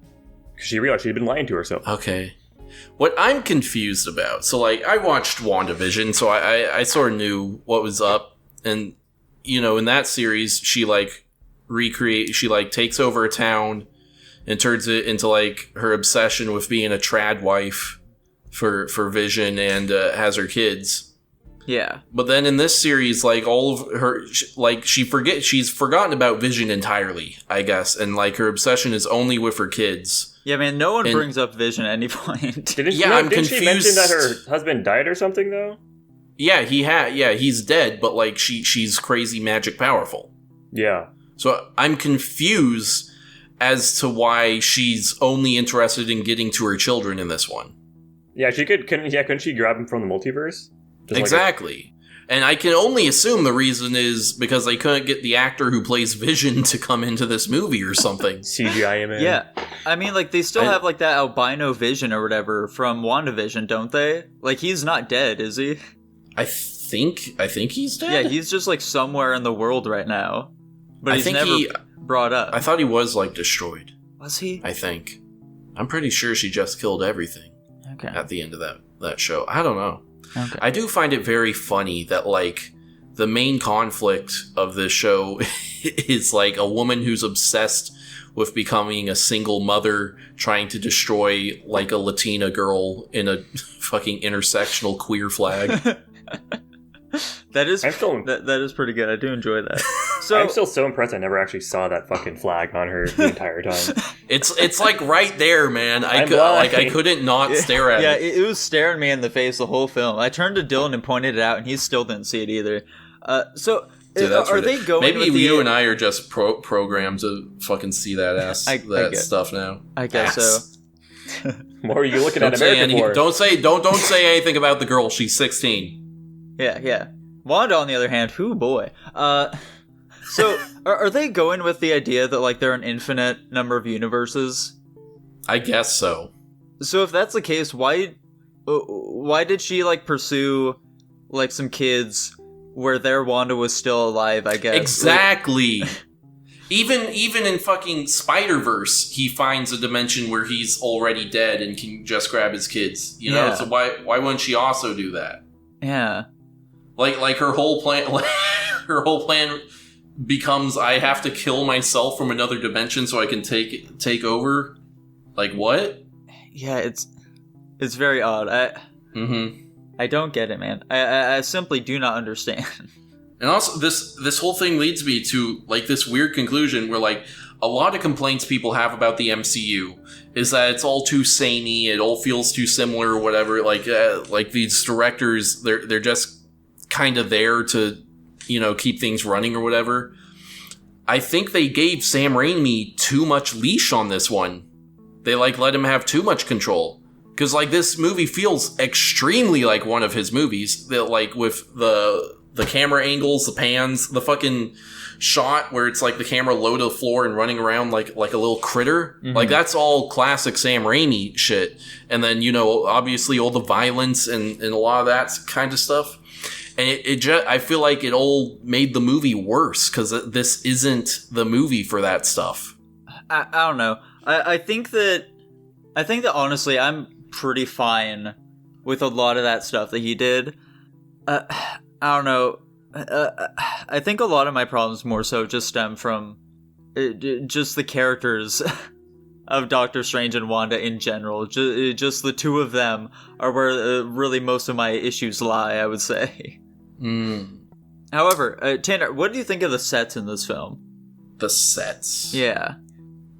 Because she realized she'd been lying to herself. Okay. What I'm confused about, so like I watched WandaVision, so I sort of knew what was up, and you know, in that series, she like takes over a town and turns it into like her obsession with being a trad wife for Vision, and has her kids. Yeah. But then in this series, like all of her, like she's forgotten about Vision entirely, I guess, and like her obsession is only with her kids. Yeah, man, no one brings up Vision at any point. Didn't she mention that her husband died or something, though? Yeah, he's dead, but like she's crazy magic powerful. Yeah. So I'm confused as to why she's only interested in getting to her children in this one. Yeah, couldn't she grab him from the multiverse? Just exactly. And I can only assume the reason is because they couldn't get the actor who plays Vision to come into this movie or something. CGI him in. Yeah. I mean, like, they still have, like, that albino Vision or whatever from WandaVision, don't they? Like, he's not dead, is he? I think he's dead. Yeah, he's just, like, somewhere in the world right now. But he's never brought up. I thought he was, like, destroyed. Was he? I think. I'm pretty sure she just killed everything. Okay. At the end of that show. I don't know. Okay. I do find it very funny that, like, the main conflict of this show is, like, a woman who's obsessed with becoming a single mother trying to destroy, like, a Latina girl in a fucking intersectional queer flag. That is pretty good. I do enjoy that. So I'm still so impressed I never actually saw that fucking flag on her the entire time. It's like right there, man. I couldn't not stare at it. it. Yeah, it was staring me in the face the whole film. I turned to Dylan and pointed it out, and he still didn't see it either. Dude, are they going? Maybe you and I are just programmed to fucking see that stuff now. I guess so. What are you looking at America for? Don't say anything about the girl. She's 16. Yeah. Wanda, on the other hand, whoo boy. So are they going with the idea that like there are an infinite number of universes? I guess so. So if that's the case, why did she like pursue like some kids where their Wanda was still alive? I guess exactly. Even in fucking Spider-Verse, he finds a dimension where he's already dead and can just grab his kids. You know, so why wouldn't she also do that? Yeah. Like her whole plan. Her whole plan becomes I have to kill myself from another dimension so I can take over. Like what? Yeah, it's very odd. I don't get it, man. I simply do not understand. And also, this whole thing leads me to like this weird conclusion where like a lot of complaints people have about the MCU is that it's all too samey, it all feels too similar, or whatever. Like these directors, they're just kind of there to, you know, keep things running or whatever. I think they gave Sam Raimi too much leash on this one. They like let him have too much control. Because like this movie feels extremely like one of his movies. That like with the camera angles, the pans, the fucking shot where it's like the camera low to the floor and running around like a little critter. Mm-hmm. Like that's all classic Sam Raimi shit. And then, you know, obviously all the violence and a lot of that kind of stuff. And it just, I feel like it all made the movie worse because this isn't the movie for that stuff. I don't know. I think that honestly, I'm pretty fine with a lot of that stuff that he did. I don't know. I think a lot of my problems more so just stem from just the characters of Doctor Strange and Wanda in general. Just the two of them are where really most of my issues lie, I would say. However, Tanner, what do you think of the sets in this film? The sets. Yeah.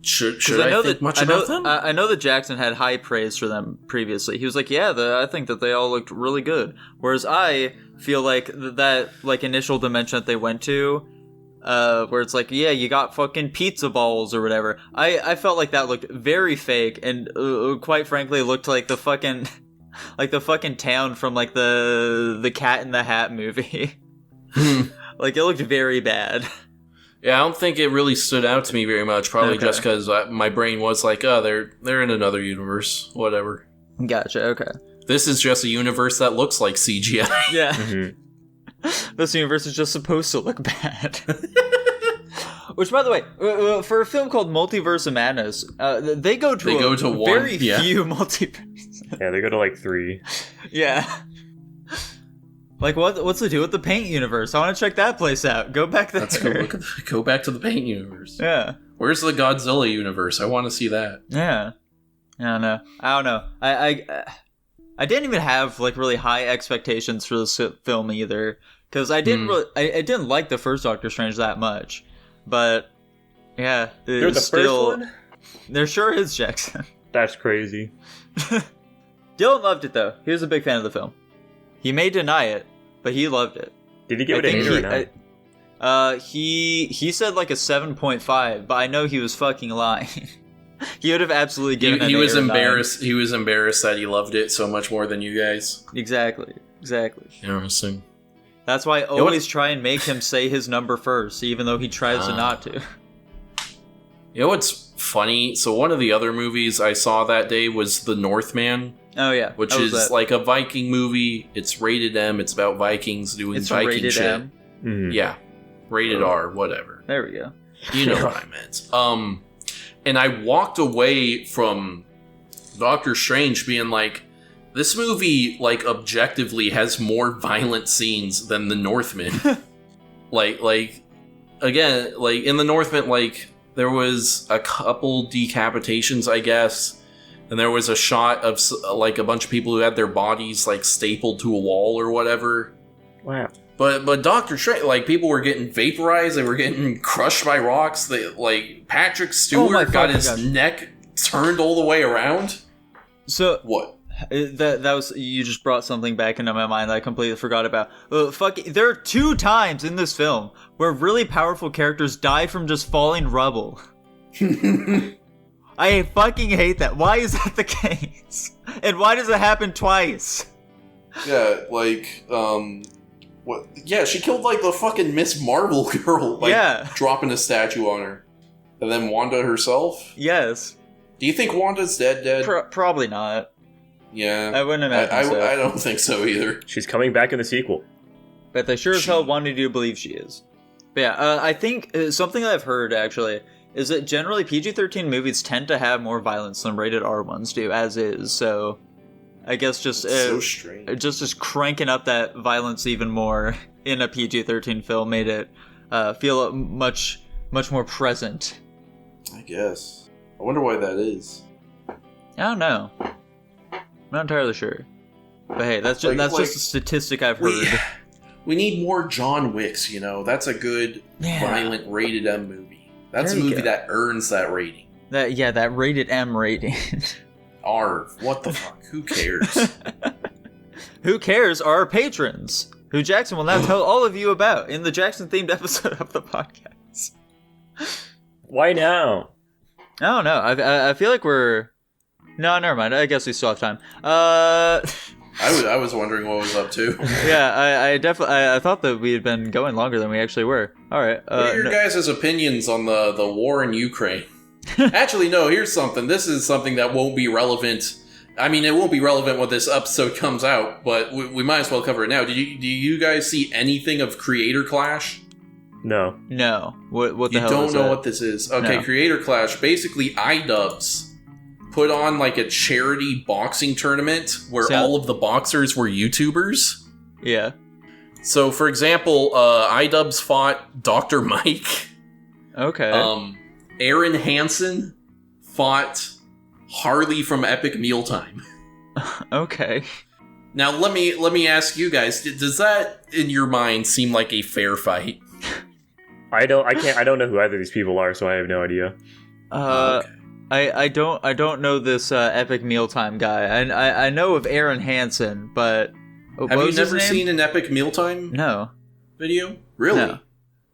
Should I think much about them? I know that Jackson had high praise for them previously. He was like, yeah, I think that they all looked really good. Whereas I feel like that like initial dimension that they went to, where it's like, yeah, you got fucking pizza balls or whatever. I felt like that looked very fake and quite frankly looked like the fucking like the fucking town from like the Cat in the Hat movie. Like it looked very bad. Yeah, I don't think it really stood out to me very much. Probably just because my brain was like, oh, they're in another universe, whatever. Gotcha. Okay. This is just a universe that looks like CGI. Yeah. Mm-hmm. This universe is just supposed to look bad. Which, by the way, for a film called Multiverse of Madness, they go to one, very few multiverses. Yeah, they go to like 3. Yeah. Like, what's to do with the Paint universe? I want to check that place out. Go back there. Let's go back to the Paint universe. Yeah. Where's the Godzilla universe? I want to see that. Yeah. I don't know. I didn't even have like really high expectations for this film either, because I didn't I didn't like the first Doctor Strange that much, but yeah, You're the first one? There sure is, Jackson. That's crazy. Dylan loved it though. He was a big fan of the film. He may deny it, but he loved it. Did he give it an 8 or 9? He said like a 7.5, but I know he was fucking lying. He would have absolutely given it. He was embarrassed. He was embarrassed that he loved it so much more than you guys. Exactly. Interesting. That's why I always try and make him say his number first, even though he tries to not to. You know what's funny? So one of the other movies I saw that day was The Northman. Oh yeah, which is like a Viking movie. It's rated M. It's about Vikings doing Viking shit. M? Mm-hmm. Yeah, rated R, whatever. There we go. You know what I meant. And I walked away from Doctor Strange being like, this movie, like, objectively has more violent scenes than The Northman. like again, like in The Northman, like there was a couple decapitations, I guess. And there was a shot of, like, a bunch of people who had their bodies, like, stapled to a wall or whatever. Wow. But Dr. Strange, like, people were getting vaporized. They were getting crushed by rocks. Like, Patrick Stewart got his neck turned all the way around. So... What? That was... You just brought something back into my mind that I completely forgot about. There are 2 times in this film where really powerful characters die from just falling rubble. I fucking hate that. Why is that the case? And why does it happen twice? Yeah, like, what? Yeah, she killed, like, the fucking Miss Marvel girl, like, dropping a statue on her. And then Wanda herself? Yes. Do you think Wanda's dead? Probably not. Yeah. I wouldn't imagine so. I don't think so either. She's coming back in the sequel. But they sure as hell wanted you to believe she is. But yeah, I think something I've heard, actually, is that generally PG-13 movies tend to have more violence than rated R ones do, as is. So, I guess just so strange. Just cranking up that violence even more in a PG-13 film made it feel much more present. I guess. I wonder why that is. I don't know. I'm not entirely sure. But hey, that's just a statistic I've heard. We need more John Wicks. You know, that's a good violent rated M movie. That's a movie that earns that rating. That rated M rating. R. What the fuck? Who cares? Who cares are our patrons, who Jackson will now tell all of you about in the Jackson-themed episode of the podcast. Why now? I don't know. I feel like we're... No, never mind. I guess we still have time. I was wondering what was up to. Yeah, I definitely I thought that we had been going longer than we actually were. All right. What are your guys' opinions on the war in Ukraine? Actually, no. Here's something. This is something that won't be relevant. I mean, it won't be relevant when this episode comes out, but we might as well cover it now. Do you guys see anything of Creator Clash? No. What the hell is that? You don't know what this is? Okay, no. Creator Clash. Basically, iDubbbz put on like a charity boxing tournament where all of the boxers were YouTubers. Yeah. So, for example, iDubbbz fought Dr. Mike. Okay. Aaron Hansen fought Harley from Epic Mealtime. Okay. Now let me ask you guys: does that, in your mind, seem like a fair fight? I don't know who either of these people are, so I have no idea. Okay. I don't know this Epic Mealtime guy. I know of Aaron Hansen, but Have you never seen an Epic Mealtime video? Really? No.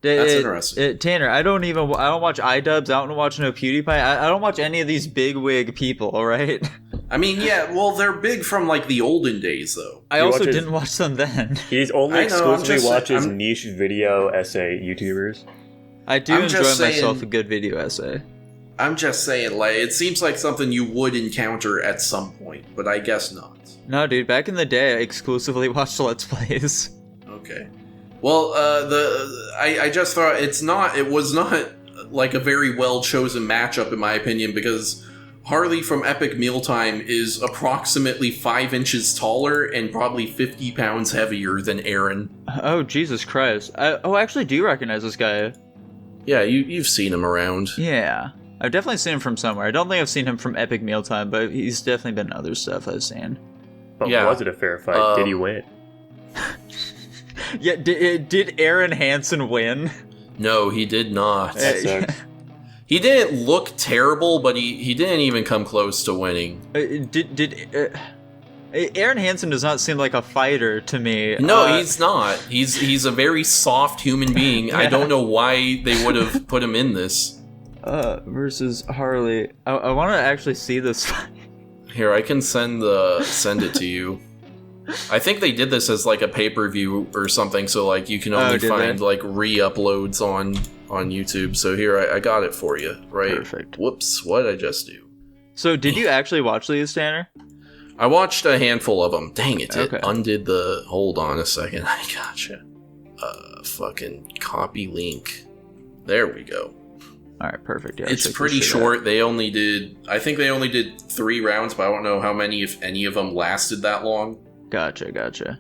That's interesting. Tanner, I don't watch iDubbbz. I don't watch no PewDiePie. I don't watch any of these bigwig people. All right. I mean, yeah. Well, they're big from like the olden days, though. I also didn't watch them then. He's only exclusively watches niche video essay YouTubers. I do enjoy myself a good video essay. I'm just saying, like, it seems like something you would encounter at some point, but I guess not. No, dude. Back in the day, I exclusively watched Let's Plays. Okay. Well, I just thought it was not like a very well chosen matchup in my opinion, because Harley from Epic Mealtime is approximately 5 inches taller and probably 50 pounds heavier than Aaron. Oh, Jesus Christ. I actually do recognize this guy. Yeah, you've seen him around. Yeah. I've definitely seen him from somewhere. I don't think I've seen him from Epic Mealtime, but he's definitely been in other stuff I've seen. But was it a fair fight? Did he win? Yeah, did Aaron Hansen win? No, he did not. That sucks. He didn't look terrible, but he didn't even come close to winning. Aaron Hansen does not seem like a fighter to me. No, he's not. He's a very soft human being. Yeah. I don't know why they would have put him in this. Versus Harley. I want to actually see this fight. Here, I can send it to you. I think they did this as like a pay-per-view or something, so like you can only find like re-uploads on YouTube. So here, I got it for you. Right. Perfect. Whoops, what did I just do? So did you actually watch these, Tanner? I watched a handful of them. Dang it, okay. It undid the... Hold on a second. I gotcha. Fucking copy link. There we go. Alright, perfect. Yeah, it's pretty short. I think they only did 3 rounds, but I don't know how many, if any of them lasted that long. Gotcha.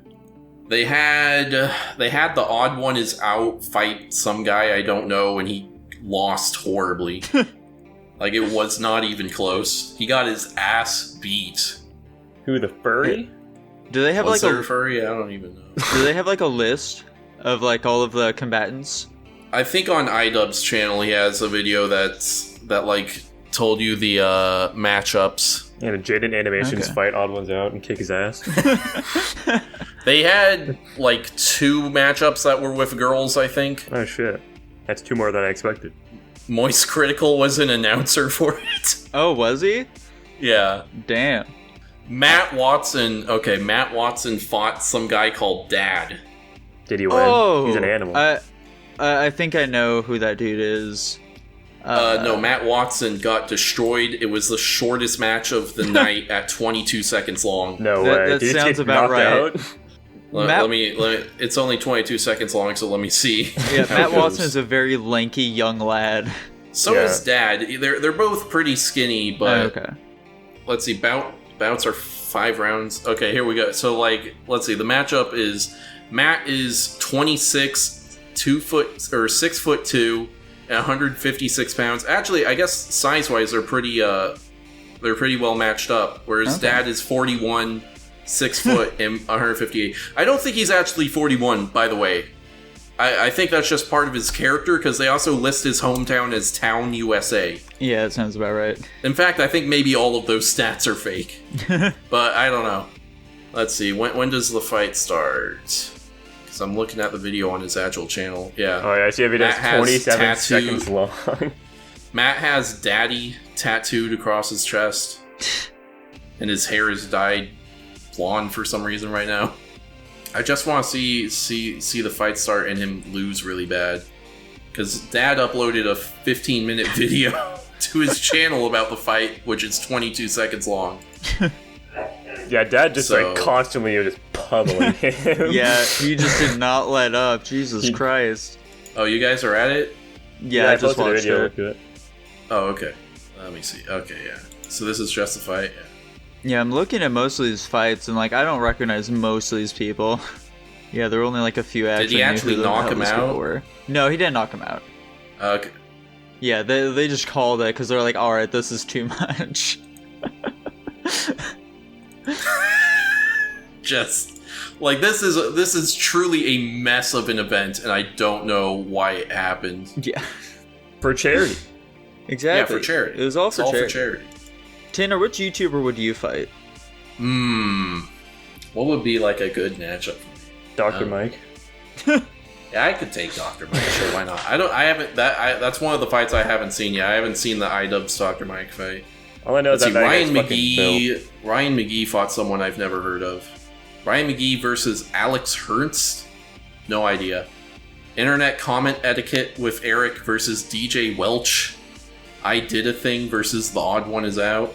They had the odd one is out fight some guy I don't know, and he lost horribly. Like, it was not even close. He got his ass beat. Who, the furry? Do they have was like a furry? I don't even know. Do they have like a list of like all of the combatants? I think on iDubbbz channel he has a video that like told you the matchups. Yeah, the Jaden Animations fight odd ones out and kick his ass. They had like 2 matchups that were with girls, I think. Oh shit. That's 2 more than I expected. Moist Critical was an announcer for it. Oh, was he? Yeah. Damn. Matt Watson fought some guy called Dad. Did he win? Oh, he's an animal. I think I know who that dude is. No, Matt Watson got destroyed. It was the shortest match of the night at 22 seconds long. No way. That Did sounds about right. Out? Let me. It's only 22 seconds long, so let me see. Yeah, Matt Watson is a very lanky young lad. So is Dad. They're both pretty skinny, but let's see. Bouts are 5 rounds. Okay, here we go. So like, let's see. The matchup is Matt is 26, 6'2", and 156 pounds. Actually, I guess size-wise, they're pretty well matched up. Whereas Dad is 41, 6 foot, and 158. I don't think he's actually 41, by the way. I think that's just part of his character, because they also list his hometown as Town, USA. Yeah, that sounds about right. In fact, I think maybe all of those stats are fake. But I don't know. Let's see. When does the fight start? Because I'm looking at the video on his actual channel. Yeah. Oh, yeah, I see a video that's 27 seconds long. Matt has Daddy tattooed across his chest. And his hair is dyed blonde for some reason right now. I just want to see the fight start and him lose really bad. Because Dad uploaded a 15-minute video to his channel about the fight, which is 22 seconds long. Yeah, Dad just like constantly just pummeling him. Yeah, he just did not let up. Jesus Christ. Oh, you guys are at it? Yeah, I just watched it. Oh, okay. Let me see. Okay, yeah. So this is just the fight? Yeah, I'm looking at most of these fights, and like I don't recognize most of these people. Yeah, there are only like a few actually. Did he actually knock him out? No, he didn't knock him out. Okay. Yeah, they just called it because they're like, all right, this is too much. just like this is truly a mess of an event, and I don't know why it happened. Yeah. For charity. Exactly. Yeah, for charity. It was all for all charity. for charity. Tanner, which YouTuber would you fight? What would be like a good matchup? Dr. Mike. Yeah, I could take Dr. Mike. Sure, why not? That's one of the fights I haven't seen yet. I haven't seen the iDubbbz Dr. Mike fight. All I know is that Ryan McGee fought someone I've never heard of. Ryan McGee versus Alex Hernst? No idea. Internet comment etiquette with Eric versus DJ Welch. I Did a Thing versus The Odd One Is Out.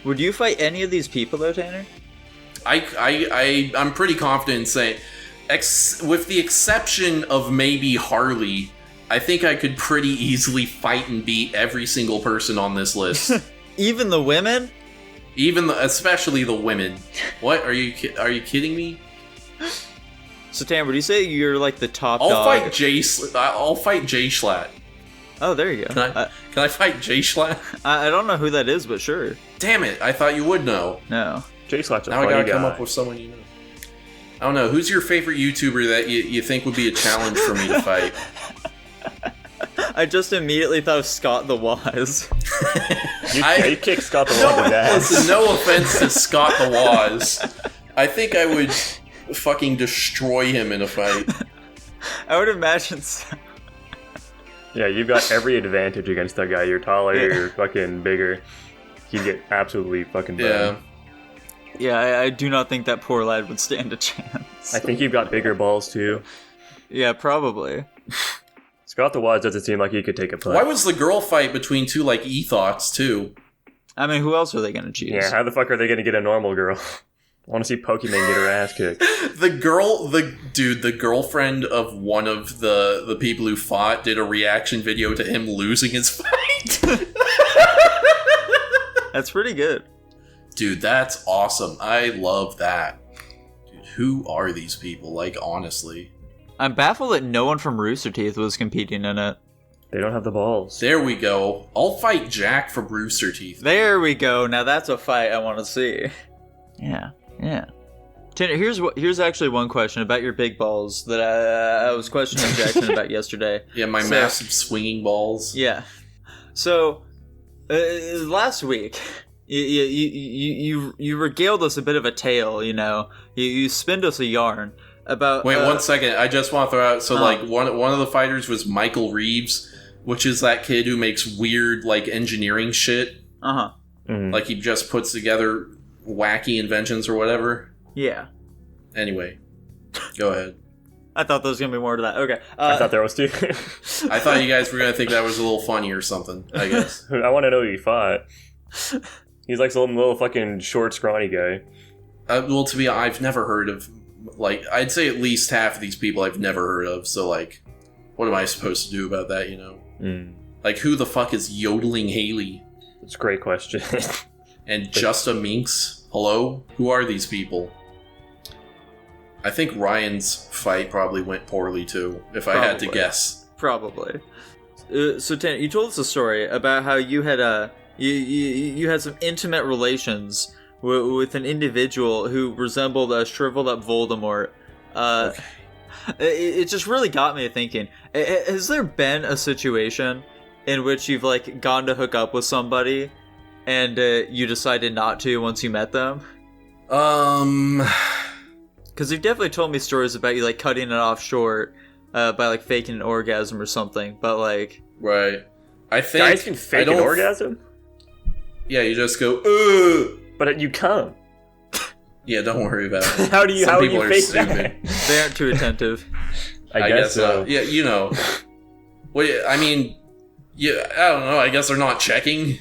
Would you fight any of these people though, Tanner? I'm pretty confident in saying, with the exception of maybe Harley, I think I could pretty easily fight and beat every single person on this list. Even the women? Especially the women. What are you kidding me? So Tanner, would you say you're like the top I'll dog? fight Jay Schlatt. Oh, there you go. Can I fight Jay Schlatt? I don't know who that is, but sure. Damn it! I thought you would know. No. Jay Schlatt's a Now I funny gotta guy. come up with someone you know. I don't know. Who's your favorite YouTuber that you think would be a challenge for me to fight? I just immediately thought of Scott the Waz. You kicked Scott the Waz's ass. Listen, no offense to Scott the Waz. I think I would fucking destroy him in a fight. I would imagine so. Yeah, you've got every advantage against that guy. You're taller, you're fucking bigger. He'd get absolutely fucking burned. Yeah, I do not think that poor lad would stand a chance. I think you've got bigger balls too. Yeah, probably. Scott the Waz doesn't seem like he could take a punch. Why was the girl fight between two like e-thoughts too? I mean, who else are they gonna choose? Yeah, how the fuck are they gonna get a normal girl? I want to see Pokemon get her ass kicked. The girlfriend of one of the people who fought did a reaction video to him losing his fight. That's pretty good. Dude, that's awesome. I love that. Dude, who are these people? Like, honestly. I'm baffled that no one from Rooster Teeth was competing in it. They don't have the balls. There we go. I'll fight Jack from Rooster Teeth. There we go. Now that's a fight I want to see. Yeah. Tanner, here's actually one question about your big balls that I was questioning Jackson about yesterday. Yeah, my massive swinging balls. Yeah. So, last week, you regaled us a bit of a tale, you know. You spinned us a yarn about... Wait, 1 second. I just want to throw out... So, like, one of the fighters was Michael Reeves, which is that kid who makes weird, like, engineering shit. Uh-huh. Mm-hmm. Like, he just puts together wacky inventions or whatever. Yeah. Anyway, go ahead. I thought there was going to be more to that. Okay. I thought there was too. I thought you guys were going to think that was a little funny or something, I guess. I want to know who you fought. He's like some little fucking short, scrawny guy. Well, to be honest, I've never heard of, like, I'd say at least half of these people I've never heard of, so, like, what am I supposed to do about that, you know? Mm. Like, who the fuck is Yodeling Haley? It's a great question. And Justa Minx? Hello? Who are these people? I think Ryan's fight probably went poorly, too, if I had to guess. Probably. So, Tanner, you told us a story about how you had you had some intimate relations with an individual who resembled a shriveled up Voldemort. Okay. It just really got me thinking. Has there been a situation in which you've like gone to hook up with somebody and you decided not to once you met them? Because you've definitely told me stories about you like cutting it off short by like faking an orgasm or something. But like, right? I think guys can fake an orgasm. Yeah, you just go, ugh! But you come. Yeah, don't worry about it. How do you fake stupid. that? They aren't too attentive. I guess so. Yeah, you know. Well, I mean, yeah, I don't know. I guess they're not checking.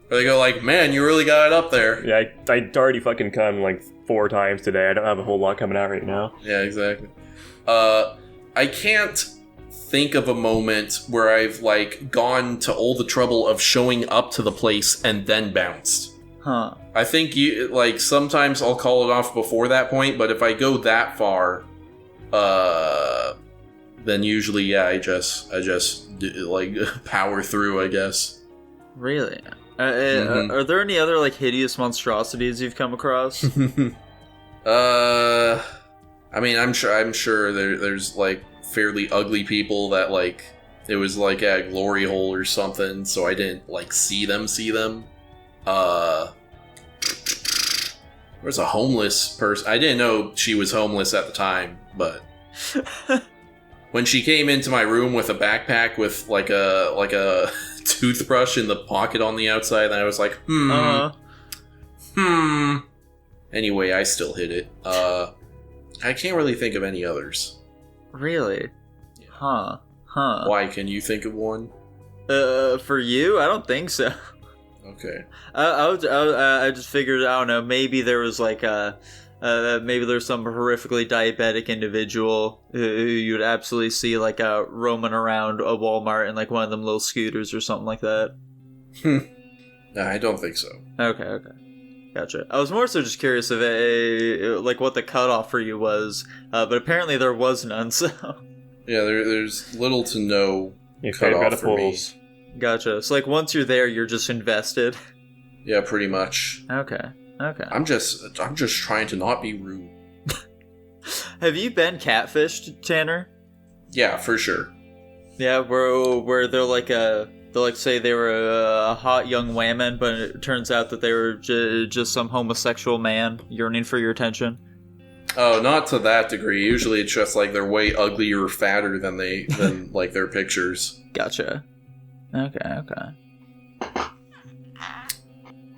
Or they go like, man, you really got it up there. Yeah, I already fucking come like 4 times today. I don't have a whole lot coming out right now. Yeah, exactly. I can't think of a moment where I've like gone to all the trouble of showing up to the place and then bounced. Huh. I think you like sometimes I'll call it off before that point, but if I go that far, then usually yeah, I just like power through, I guess. Really? Are there any other like hideous monstrosities you've come across? I mean, I'm sure there's like fairly ugly people that like it was like at a glory hole or something, so I didn't like see them. There's a homeless person. I didn't know she was homeless at the time, but when she came into my room with a backpack with like a toothbrush in the pocket on the outside, and I was like, Anyway, I still hit it. I can't really think of any others. Really? Yeah. Huh. Why? Can you think of one? For you? I don't think so. Okay. I just figured, I don't know, maybe there was like maybe there's some horrifically diabetic individual who you'd absolutely see like roaming around a Walmart in like one of them little scooters or something like that. No, I don't think so. Okay. Gotcha. I was more so just curious of like what the cutoff for you was, but apparently there was none, so... Yeah, there's little to no cutoff cutoff for me. Gotcha. So like once you're there, you're just invested? Yeah, pretty much. Okay. I'm just trying to not be rude. Have you been catfished, Tanner? Yeah, for sure. Yeah, where they're like they'll like say they were a hot young whammon, but it turns out that they were just some homosexual man yearning for your attention. Oh, not to that degree. Usually it's just like they're way uglier or fatter than like their pictures. Gotcha. Okay.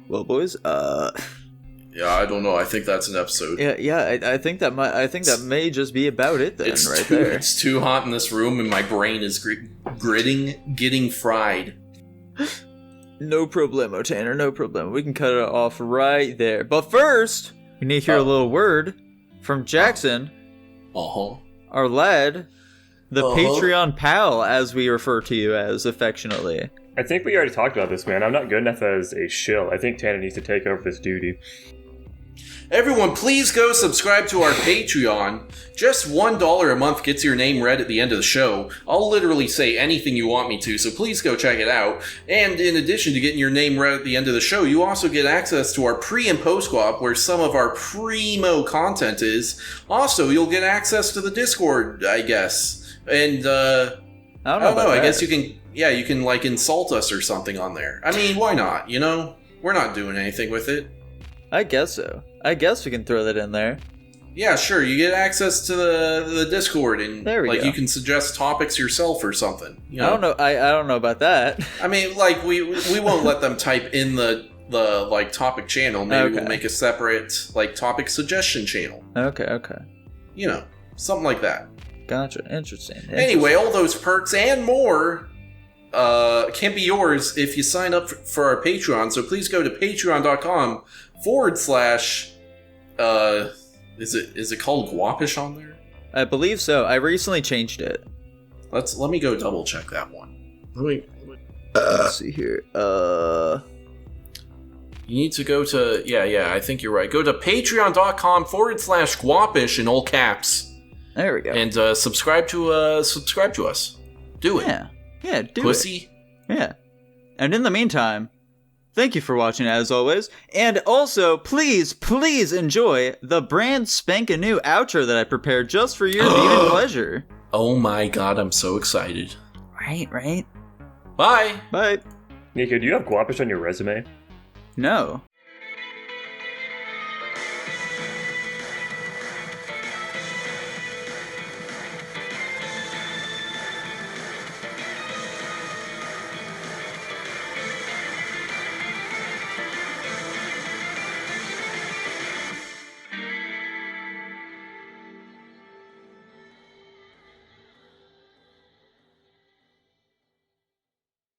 Well, boys, yeah, I don't know. I think that's an episode. Yeah. I think that may just be about it then, there. It's too hot in this room, and my brain is getting fried. No problemo, Tanner. No problem. We can cut it off right there. But first, we need to hear a little word from Jackson, our lad, the Patreon pal, as we refer to you as affectionately. I think we already talked about this, man. I'm not good enough as a shill. I think Tanner needs to take over this duty. Everyone, please go subscribe to our Patreon. Just $1 a month gets your name read at the end of the show. I'll literally say anything you want me to, so please go check it out. And in addition to getting your name read at the end of the show, you also get access to our pre- and post-guap, where some of our primo content is. Also, you'll get access to the Discord, I guess. And, I don't know. I guess you can like insult us or something on there. I mean, why not? You know, we're not doing anything with it. I guess so. I guess we can throw that in there. Yeah, sure. You get access to the Discord, and there we go. You can suggest topics yourself or something. You know? I don't know. I don't know about that. I mean, like we won't let them type in the like topic channel. Maybe we'll make a separate like topic suggestion channel. Okay. You know, something like that. Gotcha. Interesting. Anyway, all those perks and more can be yours if you sign up for our Patreon. So please go to patreon.com/ is it called Guapish on there? I believe so. I recently changed it. Let me go double check that one. Let's see here. You need to go to yeah, I think you're right. Go to patreon.com/ Guapish in all caps. There we go. And subscribe to us. Do it. Yeah, do Pussy. it. Yeah. And in the meantime, thank you for watching as always. And also, please enjoy the brand spanking new outro that I prepared just for your viewing pleasure. Oh my god, I'm so excited. Right. Bye. Bye. Nico, do you have Guapish on your resume? No.